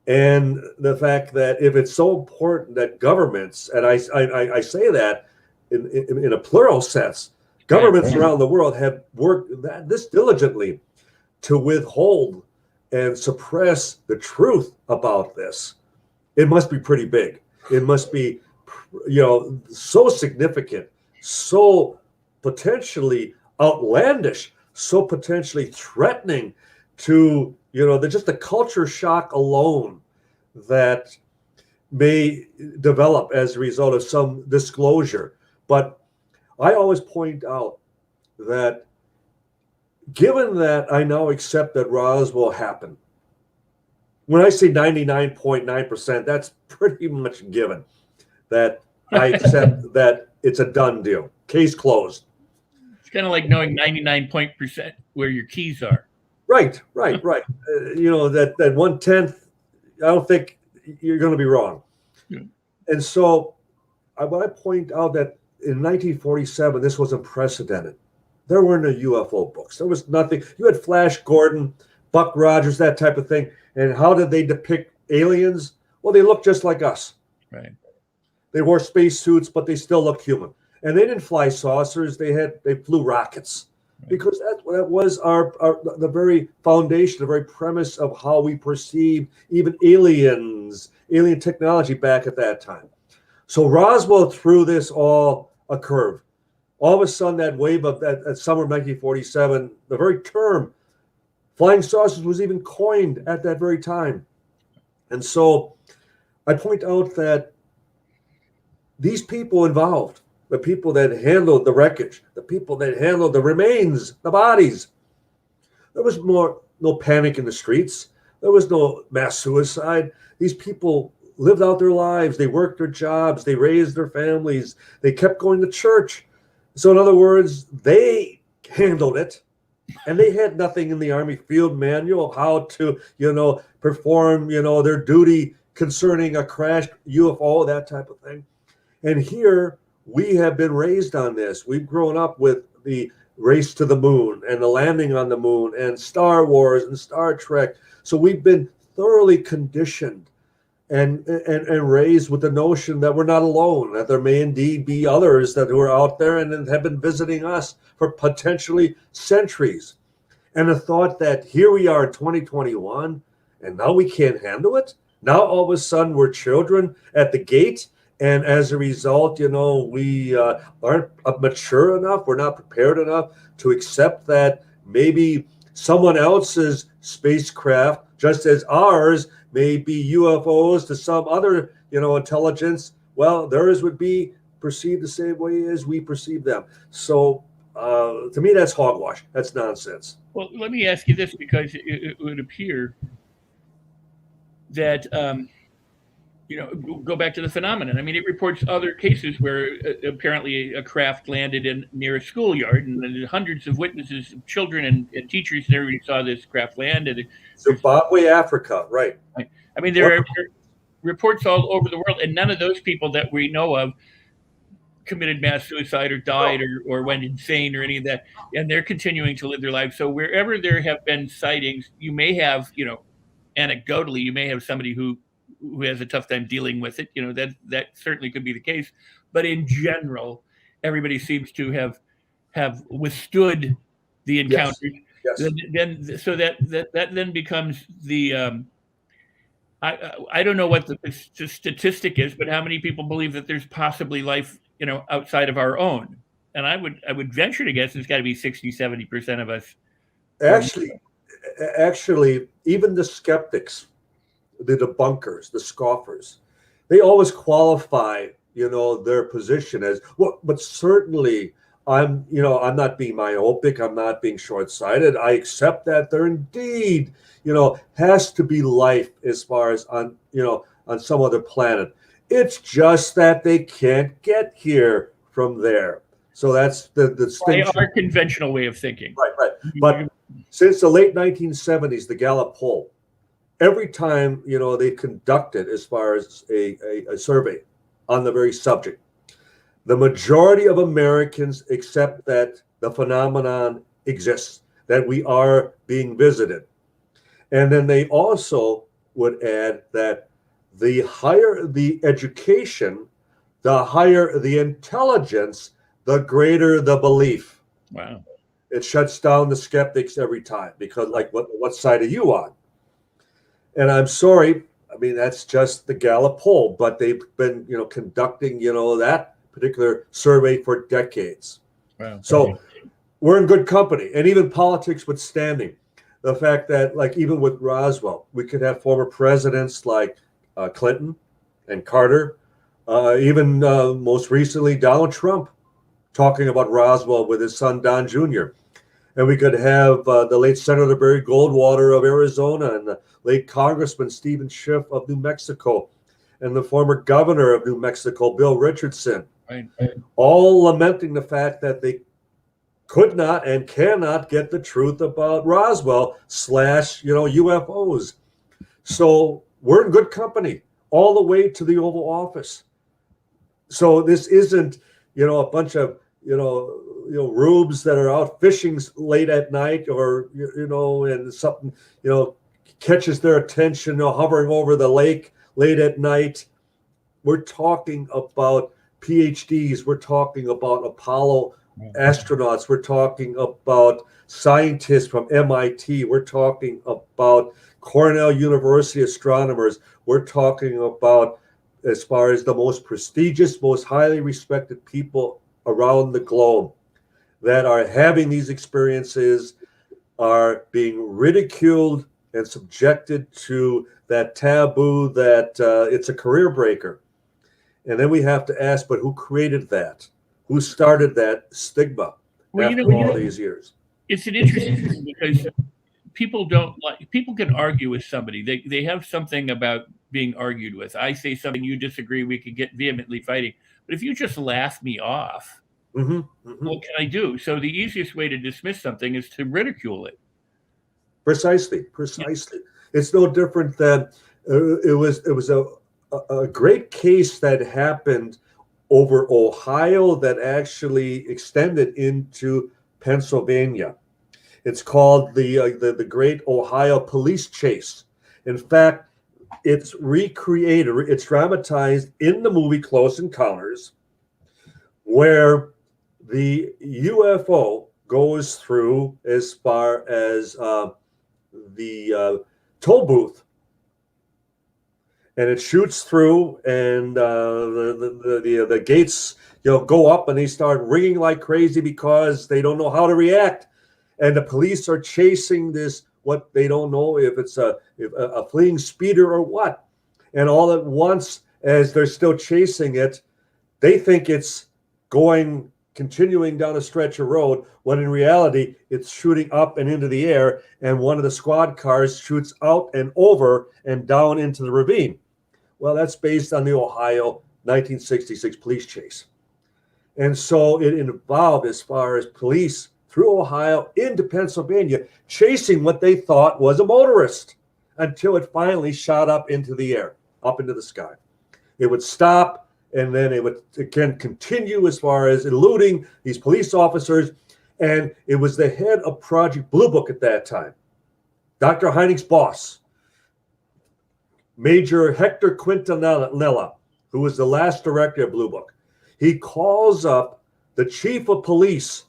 S2: and the fact that if it's so important that governments, and I say that in a plural sense, governments around the world have worked this diligently to withhold and suppress the truth about this, it must be pretty big. It must be, so significant, so potentially outlandish, so potentially threatening to, just the culture shock alone that may develop as a result of some disclosure. But I always point out that given that I now accept that Roswell happened, when I say 99.9%, that's pretty much given that I accept that it's a done deal. Case closed.
S1: It's kind of like knowing 99% where your keys are.
S2: Right. That 1/10, I don't think you're going to be wrong. Yeah. And so when I point out that in 1947, this was unprecedented. There were no UFO books. There was nothing. You had Flash Gordon, Buck Rogers, that type of thing. And how did they depict aliens? Well, they looked just like us.
S1: Right.
S2: They wore spacesuits, but they still looked human. And they didn't fly saucers. They flew rockets, right. Because that was the very foundation, the very premise of how we perceived even alien technology back at that time. So Roswell threw this all a curve. All of a sudden, that wave of that summer of 1947, the very term flying saucers was even coined at that very time. And so I point out that these people involved, the people that handled the wreckage, the people that handled the remains, the bodies, there was no panic in the streets. There was no mass suicide. These people lived out their lives. They worked their jobs. They raised their families. They kept going to church. So in other words, they handled it. And they had nothing in the Army field manual of how to, perform, their duty concerning a crashed UFO, that type of thing. And here we have been raised on this. We've grown up with the race to the moon and the landing on the moon and Star Wars and Star Trek. So we've been thoroughly conditioned and raised with the notion that we're not alone, that there may indeed be others that are out there and have been visiting us for potentially centuries. And the thought that here we are in 2021 and now we can't handle it. Now all of a sudden we're children at the gate. And as a result, we aren't mature enough. We're not prepared enough to accept that maybe someone else's spacecraft, just as ours may be UFOs to some other, intelligence. Well, theirs would be perceived the same way as we perceive them. So to me, that's hogwash. That's nonsense.
S1: Well, let me ask you this, because it would appear that, go back to the phenomenon. I mean, it reports other cases where apparently a craft landed near a schoolyard, and hundreds of witnesses, children and teachers, and everybody saw this craft land.
S2: Zimbabwe, Africa, right.
S1: I mean, there are reports all over the world, and none of those people that we know of committed mass suicide or died or went insane or any of that, and they're continuing to live their lives. So wherever there have been sightings, you may have, anecdotally, you may have somebody who has a tough time dealing with it. That certainly could be the case, but in general, everybody seems to have withstood the encounters.
S2: Yes.
S1: Then so that then becomes the I don't know what the statistic is, but how many people believe that there's possibly life, outside of our own? And I would venture to guess it's got to be 60-70% of us.
S2: Actually, even the skeptics, the debunkers, the scoffers, they always qualify, their position as well. But certainly, I'm not being myopic. I'm not being short-sighted. I accept that there indeed, has to be life as far as on some other planet. It's just that they can't get here from there. So that's the distinction.
S1: Our conventional way of thinking.
S2: Right. But since the late 1970s, the Gallup poll, every time, they conducted as far as a survey on the very subject, the majority of Americans accept that the phenomenon exists, that we are being visited. And then they also would add that the higher the education, the higher the intelligence, the greater the belief.
S1: Wow.
S2: It shuts down the skeptics every time, because what side are you on? And I'm sorry, I mean, that's just the Gallup poll, but they've been, conducting, that particular survey for decades.
S1: Wow.
S2: So we're in good company. And even politics withstanding, the fact that, even with Roswell, we could have former presidents like Clinton and Carter, even most recently Donald Trump, talking about Roswell with his son Don Jr. And we could have the late Senator Barry Goldwater of Arizona, and the late Congressman Stephen Schiff of New Mexico, and the former governor of New Mexico, Bill Richardson,
S1: right.
S2: all lamenting the fact that they could not and cannot get the truth about Roswell / UFOs. So we're in good company all the way to the Oval Office. So this isn't, a bunch of, rubes that are out fishing late at night, or, and something, catches their attention, hovering over the lake late at night. We're talking about PhDs. We're talking about Apollo astronauts. We're talking about scientists from MIT. We're talking about Cornell University astronomers. We're talking about, as far as the most prestigious, most highly respected people around the globe that are having these experiences, are being ridiculed and subjected to that taboo that it's a career breaker. And then we have to ask, but who created that? Who started that stigma after all these years?
S1: It's an interesting thing, because people can argue with somebody. They have something about being argued with. I say something, you disagree, we could get vehemently fighting. But if you just laugh me off, what can I do? So the easiest way to dismiss something is to ridicule it.
S2: Precisely. Yeah. It's no different than it was a great case that happened over Ohio that actually extended into Pennsylvania. It's called the Great Ohio Police Chase. In fact, it's recreated, it's dramatized in the movie Close Encounters, where the UFO goes through as far as the toll booth, and it shoots through, and the gates, go up, and they start ringing like crazy because they don't know how to react, and the police are chasing this. What they don't know if it's a fleeing speeder or what, and all at once, as they're still chasing it, they think it's continuing down a stretch of road, when in reality it's shooting up and into the air, and one of the squad cars shoots out and over and down into the ravine. Well, that's based on the Ohio 1966 police chase. And so it involved, as far as police through Ohio into Pennsylvania, chasing what they thought was a motorist, until it finally shot up into the air, up into the sky. It would stop, and then it would again continue as far as eluding these police officers. And it was the head of Project Blue Book at that time, Dr. Hynek's boss, Major Hector Quintanilla, who was the last director of Blue Book. He calls up the chief of police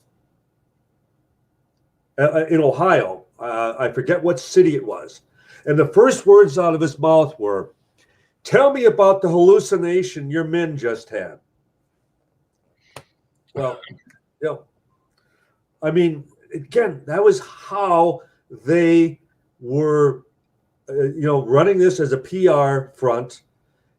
S2: in Ohio. I forget what city it was. And the first words out of his mouth were, "Tell me about the hallucination your men just had." Well, I mean, again, that was how they were, running this as a PR front.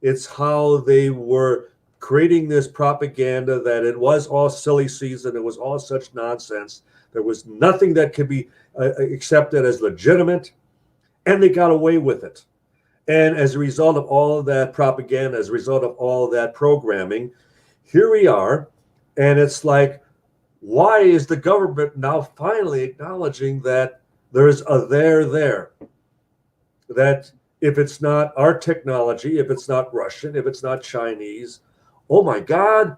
S2: It's how they were creating this propaganda that it was all silly season. It was all such nonsense. There was nothing that could be accepted as legitimate, and they got away with it. And as a result of all of that propaganda, as a result of all of that programming, here we are. And it's like, why is the government now finally acknowledging that there's a there? That if it's not our technology, if it's not Russian, if it's not Chinese, oh my God,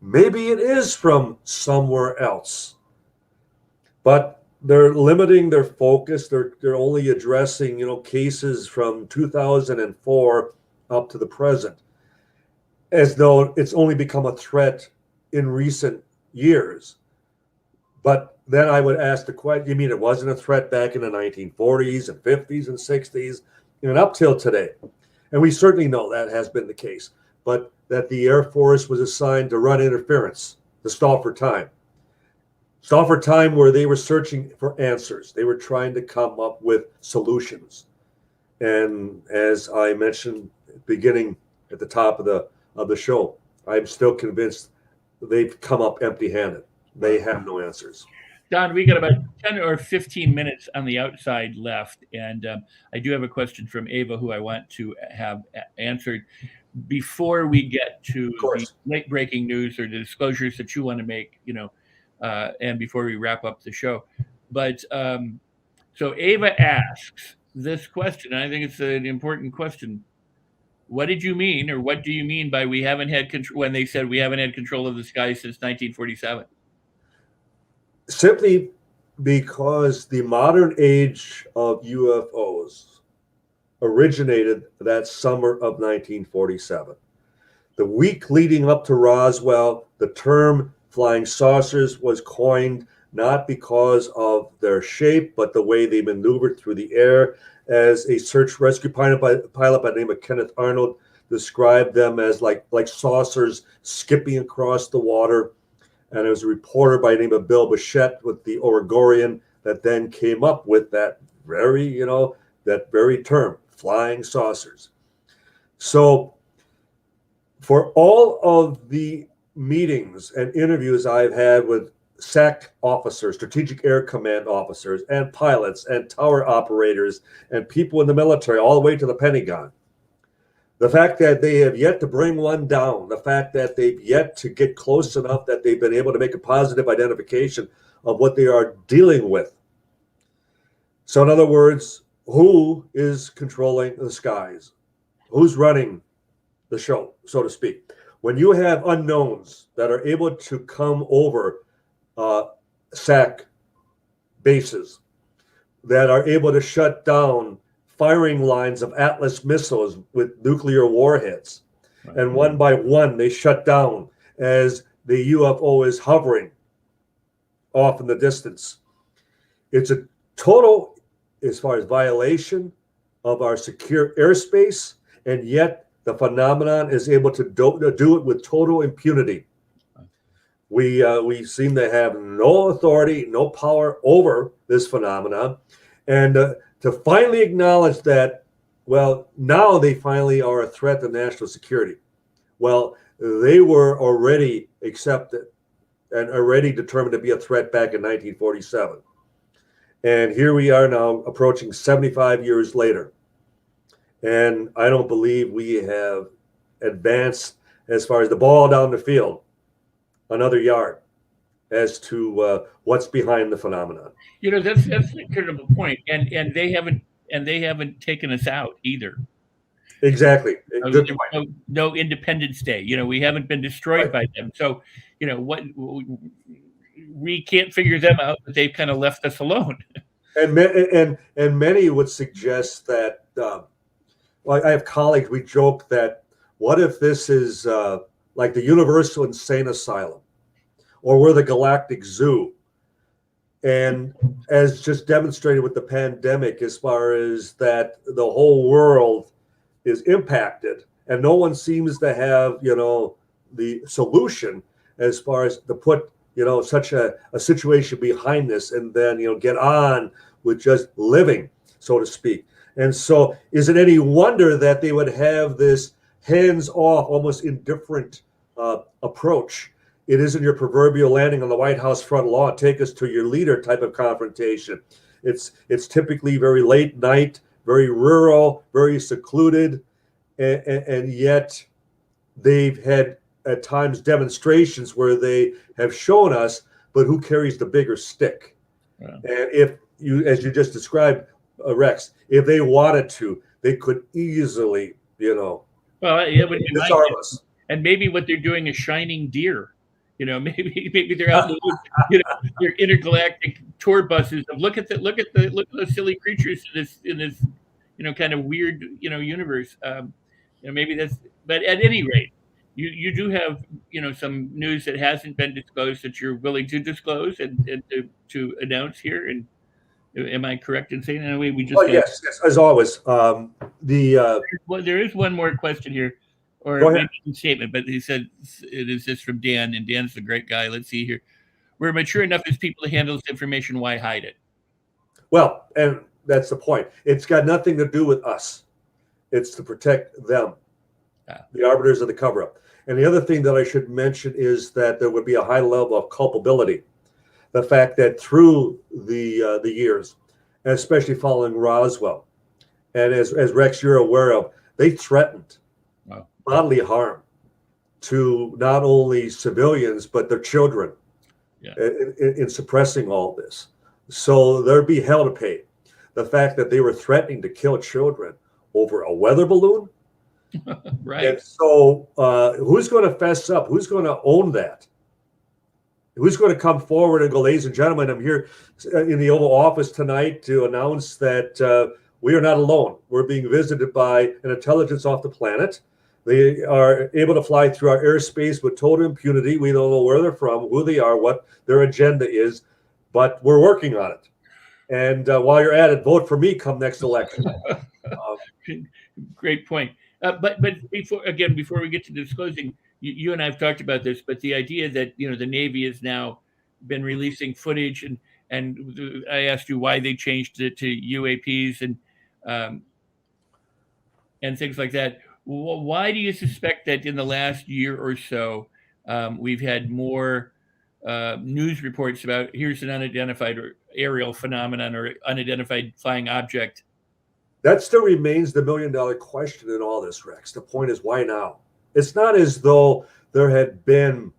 S2: maybe it is from somewhere else. But they're limiting their focus. They're only addressing, cases from 2004 up to the present, as though it's only become a threat in recent years. But then I would ask the question, you mean it wasn't a threat back in the 1940s and 50s and 60s and up till today? And we certainly know that has been the case, but that the Air Force was assigned to run interference, to stall for time. Stall for time, where they were searching for answers. They were trying to come up with solutions. And as I mentioned beginning at the top of the show, I'm still convinced they've come up empty-handed. They have no answers.
S1: Don, we got about 10 or 15 minutes on the outside left. And I do have a question from Ava who I want to have answered before we get to the late breaking news or the disclosures that you want to make, and before we wrap up the show. But so Ava asks this question, and I think it's an important question. What did you mean, or what do you mean by we haven't had control, when they said we haven't had control of the sky since 1947?
S2: Simply because the modern age of UFOs originated that summer of 1947. The week leading up to Roswell, the term flying saucers was coined not because of their shape, but the way they maneuvered through the air. As a search rescue pilot by the name of Kenneth Arnold described them as like saucers skipping across the water. And there was a reporter by the name of Bill Bichette with the Oregonian that then came up with that very term, flying saucers. So for all of the meetings and interviews I've had with SAC officers, Strategic Air Command officers, and pilots and tower operators and people in the military, all the way to the Pentagon, the fact that they have yet to bring one down, the fact that they've yet to get close enough that they've been able to make a positive identification of what they are dealing with. So in other words, who is controlling the skies? Who's running the show, so to speak? When you have unknowns that are able to come over SAC bases, that are able to shut down firing lines of Atlas missiles with nuclear warheads.
S1: Right.
S2: And one by one, they shut down as the UFO is hovering off in the distance. It's a total, as far as violation of our secure airspace, and yet the phenomenon is able to do it with total impunity. We seem to have no authority, no power over this phenomenon, and to finally acknowledge that, well, now they finally are a threat to national security. Well, they were already accepted and already determined to be a threat back in 1947. And here we are now approaching 75 years later. And I don't believe we have advanced as far as the ball down the field another yard as to what's behind the phenomenon.
S1: You know, that's a critical point, and they haven't taken us out either.
S2: Exactly. Good point.
S1: No Independence Day. You know, we haven't been destroyed by them. So, you know, what we can't figure them out, but they've kind of left us alone.
S2: And many would suggest that. Like I have colleagues, we joke that what if this is like the Universal Insane Asylum, or we're the Galactic Zoo? And as just demonstrated with the pandemic, as far as that the whole world is impacted and no one seems to have, you know, the solution as far as to put, you know, such a situation behind this and then, you know, get on with just living, so to speak. And so is it any wonder that they would have this hands-off, almost indifferent approach? It isn't your proverbial landing on the White House front lawn, take us to your leader type of confrontation. It's typically very late night, very rural, very secluded, and yet they've had at times demonstrations where they have shown us, but who carries the bigger stick? Yeah. And if you, as you just described, Rex, if they wanted to, they could easily, you know, disarm us.
S1: And maybe what they're doing is shining deer. You know, maybe they're out, you know, their intergalactic tour buses of look at those silly creatures in this, you know, kind of weird, you know, universe. You know, maybe that's. But at any rate, you do have, you know, some news that hasn't been disclosed that you're willing to disclose and to announce here. And am I correct in saying that? We just
S2: yes, as always.
S1: Well, there is one more question here, or maybe a statement, but he said it is this from Dan, and Dan's a great guy. Let's see here. We're mature enough as people to handle this information. Why hide it?
S2: Well, and that's the point. It's got nothing to do with us. It's to protect them, the arbiters of the cover-up. And the other thing that I should mention is that there would be a high level of culpability. The fact that through the years, and especially following Roswell, and as Rex, you're aware of, they threatened bodily harm to not only civilians, but their children in suppressing all this. So there'd be hell to pay. The fact that they were threatening to kill children over a weather balloon.
S1: Right.
S2: And so who's going to fess up? Who's going to own that? Who's going to come forward and go, ladies and gentlemen, I'm here in the Oval Office tonight to announce that we are not alone. We're being visited by an intelligence off the planet. They are able to fly through our airspace with total impunity. We don't know where they're from, who they are, what their agenda is, but we're working on it. And while you're at it, vote for me come next election.
S1: Great point. But before we get to disclosing, you and I have talked about this, but the idea that, you know, the Navy has now been releasing footage, and I asked you why they changed it to UAPs and things like that. Why do you suspect that in the last year or so we've had more news reports about here's an unidentified or aerial phenomenon or unidentified flying object?
S2: That still remains the million-dollar question in all this, Rex. The point is, why now? It's not as though there had been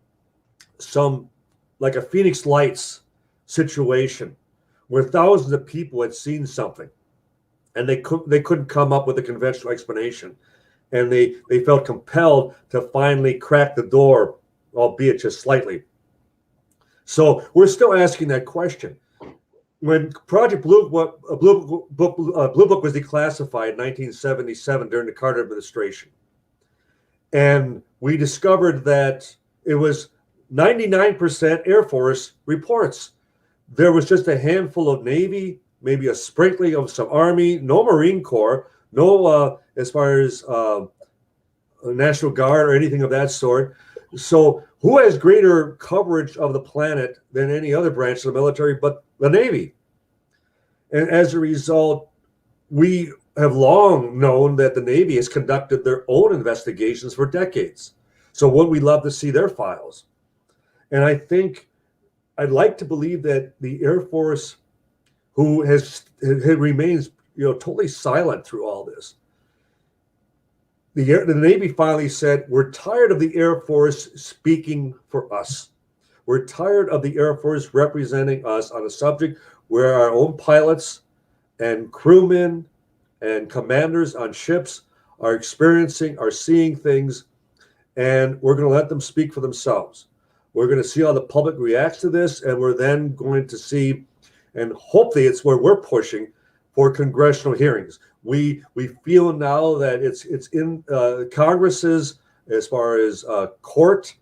S2: some, like a Phoenix Lights situation where thousands of people had seen something and they couldn't come up with a conventional explanation. And they felt compelled to finally crack the door, albeit just slightly. So we're still asking that question. when Project Blue Book was declassified in 1977 during the Carter administration, and we discovered that it was 99% Air Force reports. There was just a handful of Navy, maybe a sprinkling of some Army, no Marine Corps, no as far as National Guard or anything of that sort. So who has greater coverage of the planet than any other branch of the military but the Navy? And as a result, we have long known that the Navy has conducted their own investigations for decades. So wouldn't we love to see their files? And I think I'd like to believe that the Air Force, who remains totally silent through all this, the Navy finally said, we're tired of the Air Force speaking for us. We're tired of the Air Force representing us on a subject where our own pilots and crewmen and commanders on ships are seeing things, and we're going to let them speak for themselves. We're going to see how the public reacts to this, and we're then going to see, and hopefully it's where we're pushing for congressional hearings. We feel now that it's in Congress's as far as court,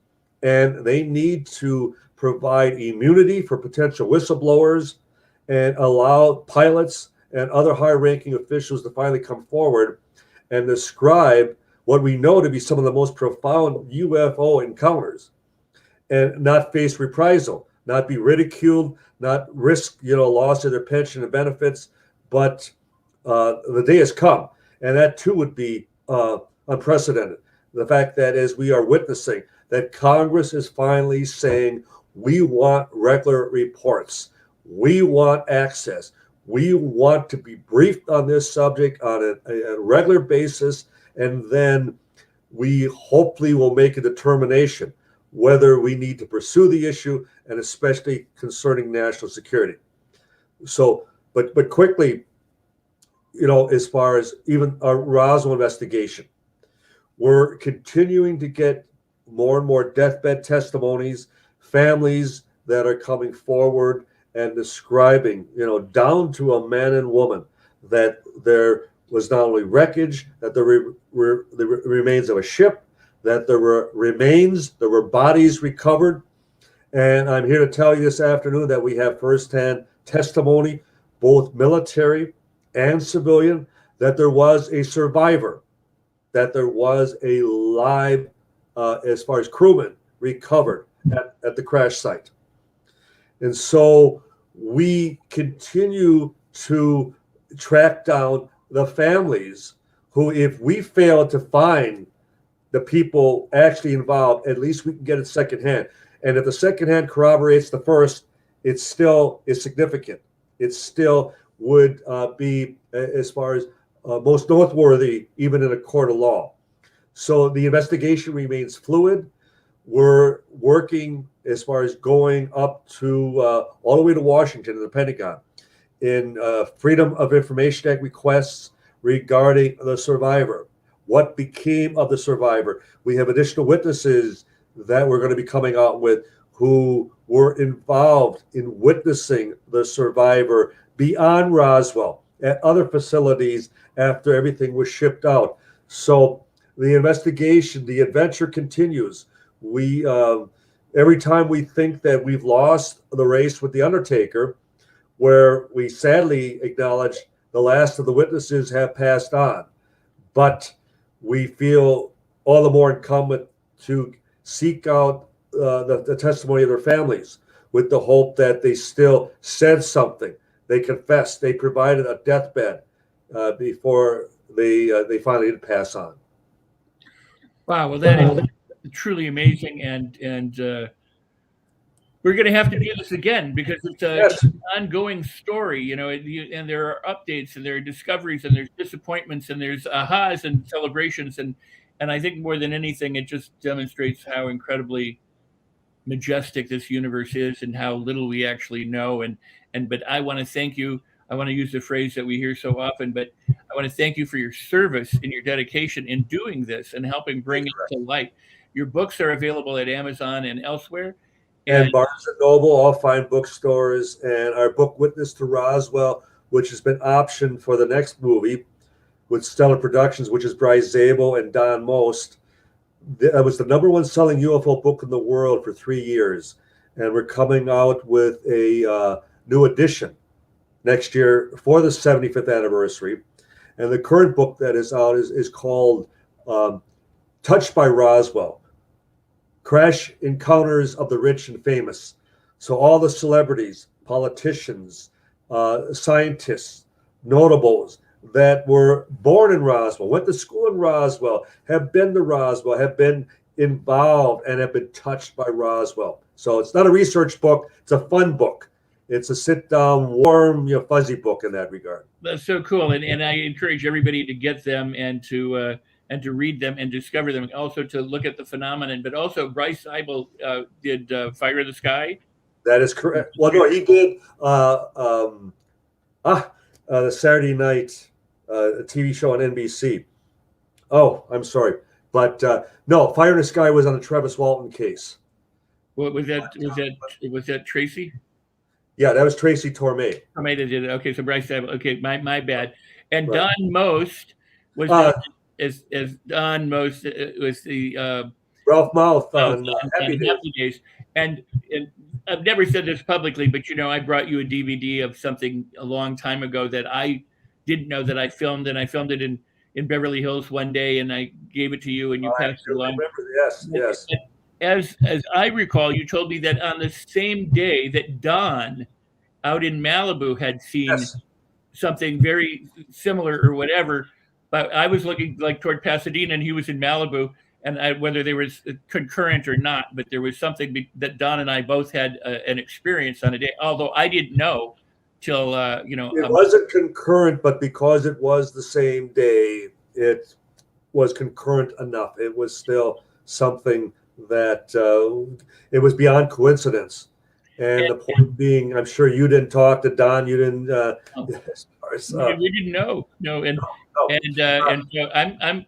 S2: and they need to provide immunity for potential whistleblowers and allow pilots and other high-ranking officials to finally come forward and describe what we know to be some of the most profound UFO encounters, and not face reprisal, not be ridiculed, not risk loss of their pension and benefits. But the day has come, and that too would be unprecedented. The fact that as we are witnessing that Congress is finally saying, we want regular reports, we want access, we want to be briefed on this subject on a regular basis, and then we hopefully will make a determination whether we need to pursue the issue, and especially concerning national security. So, but quickly, as far as even our Roswell investigation, we're continuing to get more and more deathbed testimonies, families that are coming forward and describing, down to a man and woman, that there was not only wreckage, that there were the remains of a ship, that there were bodies recovered. And I'm here to tell you this afternoon that we have firsthand testimony, both military and civilian, that there was a survivor, that there was a live, as far as crewmen, recovered at the crash site. And so we continue to track down the families who, if we fail to find the people actually involved, at least we can get it secondhand. And if the secondhand corroborates the first, it still is significant. It still would be, as far as most noteworthy, even in a court of law. So the investigation remains fluid. We're working as far as going up to all the way to Washington and the Pentagon in Freedom of Information Act requests regarding the survivor. What became of the survivor? We have additional witnesses that we're going to be coming out with who were involved in witnessing the survivor beyond Roswell at other facilities after everything was shipped out. So the investigation, the adventure continues. We every time we think that we've lost the race with the Undertaker, where we sadly acknowledge the last of the witnesses have passed on, but we feel all the more incumbent to seek out the testimony of their families with the hope that they still said something. They confessed. They provided a deathbed before they finally did pass on.
S1: Wow, well, that is truly amazing, and we're going to have to do this again because it's an ongoing story, and there are updates, and there are discoveries, and there's disappointments, and there's ahas and celebrations, and I think more than anything, it just demonstrates how incredibly majestic this universe is and how little we actually know. But I want to thank you. I want to use the phrase that we hear so often, but I want to thank you for your service and your dedication in doing this and helping bring it to light. Your books are available at Amazon and elsewhere.
S2: And Barnes and Noble, all fine bookstores, and our book Witness to Roswell, which has been optioned for the next movie with Stellar Productions, which is Bryce Zabel and Don Most. That was the #1 selling UFO book in the world for 3 years. And we're coming out with a new edition next year for the 75th anniversary. And the current book that is out is called Touched by Roswell, Crash Encounters of the Rich and Famous. So all the celebrities, politicians, scientists, notables that were born in Roswell, went to school in Roswell, have been to Roswell, have been involved and have been touched by Roswell. So it's not a research book, it's a fun book. It's a sit-down, warm, fuzzy book in that regard.
S1: That's so cool, and I encourage everybody to get them and to read them and discover them. Also to look at the phenomenon, but also Bryce Zabel did Fire in the Sky.
S2: That is correct. Well, no, he did the Saturday night TV show on NBC. Oh, I'm sorry, but no, Fire in the Sky was on the Travis Walton case.
S1: What was that? Was that Tracy?
S2: Yeah, that was Tracy Torme.
S1: Torme did it. Okay, so Bryce Zabel. Okay, my bad. And
S2: Right.
S1: Don Most was as Don Most was the
S2: Ralph Mouth on Happy
S1: Days. And I've never said this publicly, but I brought you a DVD of something a long time ago that I didn't know that I filmed, and I filmed it in Beverly Hills one day, and I gave it to you, and you passed it along.
S2: Yes.
S1: As I recall, you told me that on the same day that Don out in Malibu had seen something very similar or whatever, but I was looking like toward Pasadena and he was in Malibu, and whether there was concurrent or not, but there was something that Don and I both had an experience on a day, although I didn't know till,
S2: It wasn't concurrent, but because it was the same day, it was concurrent enough. It was still something that it was beyond coincidence. And the point being, I'm sure you didn't talk to Don. You didn't.
S1: We didn't know. No, and so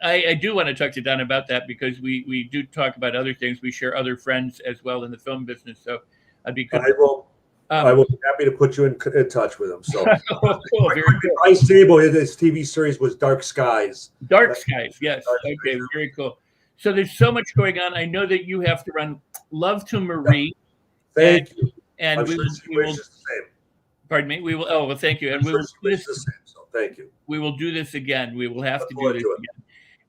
S1: I do want to talk to Don about that, because we do talk about other things. We share other friends as well in the film business. So I'd be good.
S2: I will be happy to put you in touch with him. So,
S1: cool, very cool.
S2: Bryce Zabel, his TV series was Dark Skies.
S1: Dark Skies, yes. Okay, very cool. So there's so much going on. I know that you have to run. Love to Marie.
S2: Thank you.
S1: And we will pardon me. We will. Oh, well, thank you. And we will do this.
S2: So thank you.
S1: We will do this again. We will have to do this again.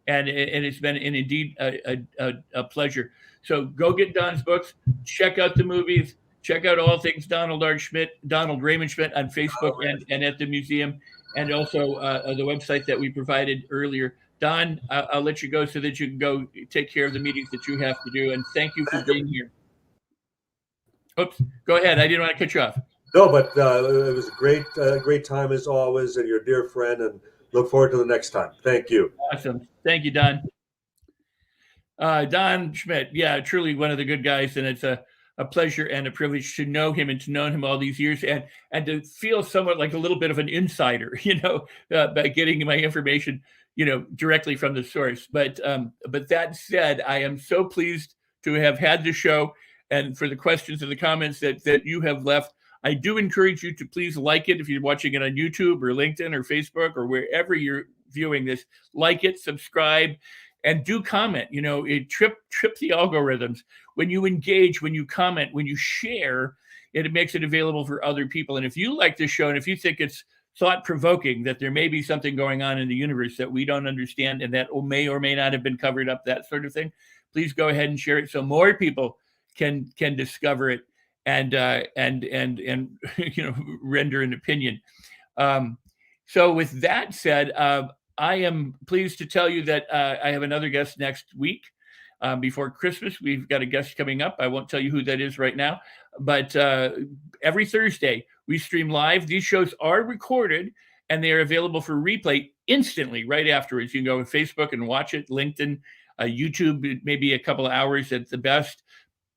S1: And it's been indeed a pleasure. So go get Don's books. Check out the movies. Check out all things Donald Raymond Schmitt on Facebook and at the museum, and also the website that we provided earlier. Don, I'll let you go so that you can go take care of the meetings that you have to do. And thank you for being here. Oops, go ahead. I didn't want to cut you off.
S2: No, but it was a great time as always, and your dear friend, and look forward to the next time. Thank you.
S1: Awesome. Thank you, Don. Don Schmitt, yeah, truly one of the good guys, and it's a pleasure and a privilege to know him and to know him all these years, and to feel somewhat like a little bit of an insider, by getting my information, directly from the source. But that said, I am so pleased to have had the show, and for the questions and the comments that you have left. I do encourage you to please like it if you're watching it on YouTube or LinkedIn or Facebook or wherever you're viewing this. Like it, subscribe, and do comment. It trip the algorithms. When you engage, when you comment, when you share, it makes it available for other people. And if you like this show, and if you think it's thought-provoking that there may be something going on in the universe that we don't understand and that may or may not have been covered up, that sort of thing, please go ahead and share it so more people can discover it and render an opinion. So with that said, I am pleased to tell you that I have another guest next week. Before Christmas, we've got a guest coming up. I won't tell you who that is right now, but every Thursday we stream live. These shows are recorded and they are available for replay instantly right afterwards. You can go on Facebook and watch it, LinkedIn, YouTube, maybe a couple of hours at the best,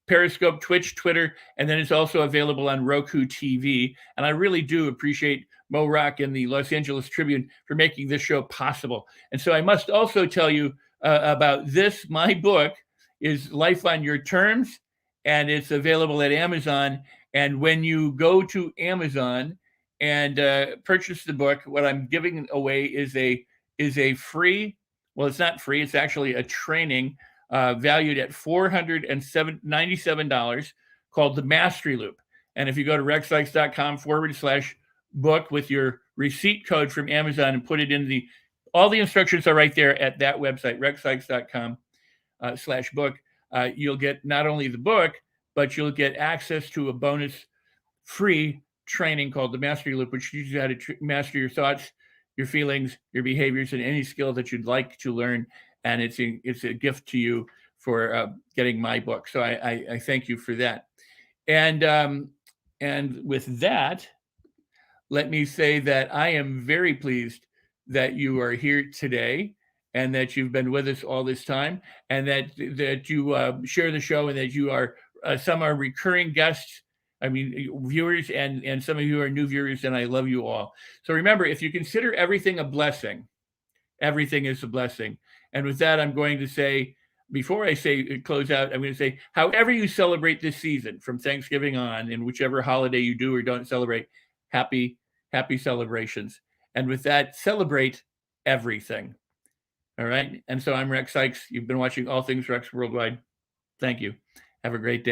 S1: Periscope, Twitch, Twitter, and then it's also available on Roku TV. And I really do appreciate Mo Rock and the Los Angeles Tribune for making this show possible. And so I must also tell you about this. My book is Life on Your Terms, and it's available at Amazon. And when you go to Amazon and purchase the book, what I'm giving away is a free. Well, it's not free. It's actually a training valued at $497 called The Mastery Loop. And if you go to rexsikes.com/book with your receipt code from Amazon and put it in all the instructions are right there at that website, rexsikes.com/book. You'll get not only the book, but you'll get access to a bonus free training called the Mastery Loop, which teaches you how to master your thoughts, your feelings, your behaviors, and any skill that you'd like to learn. And it's a gift to you for getting my book. So I thank you for that. And with that, let me say that I am very pleased that you are here today and that you've been with us all this time, and that you share the show, and that you are some are recurring guests. I mean, viewers, and some of you are new viewers, and I love you all. So remember, if you consider everything a blessing, everything is a blessing. And with that, I'm going to say, before I say close out, I'm going to say, however you celebrate this season, from Thanksgiving on, and whichever holiday you do or don't celebrate, happy celebrations. And with that, celebrate everything. All right. And so I'm Rex Sikes. You've been watching All Things Rex Worldwide. Thank you. Have a great day.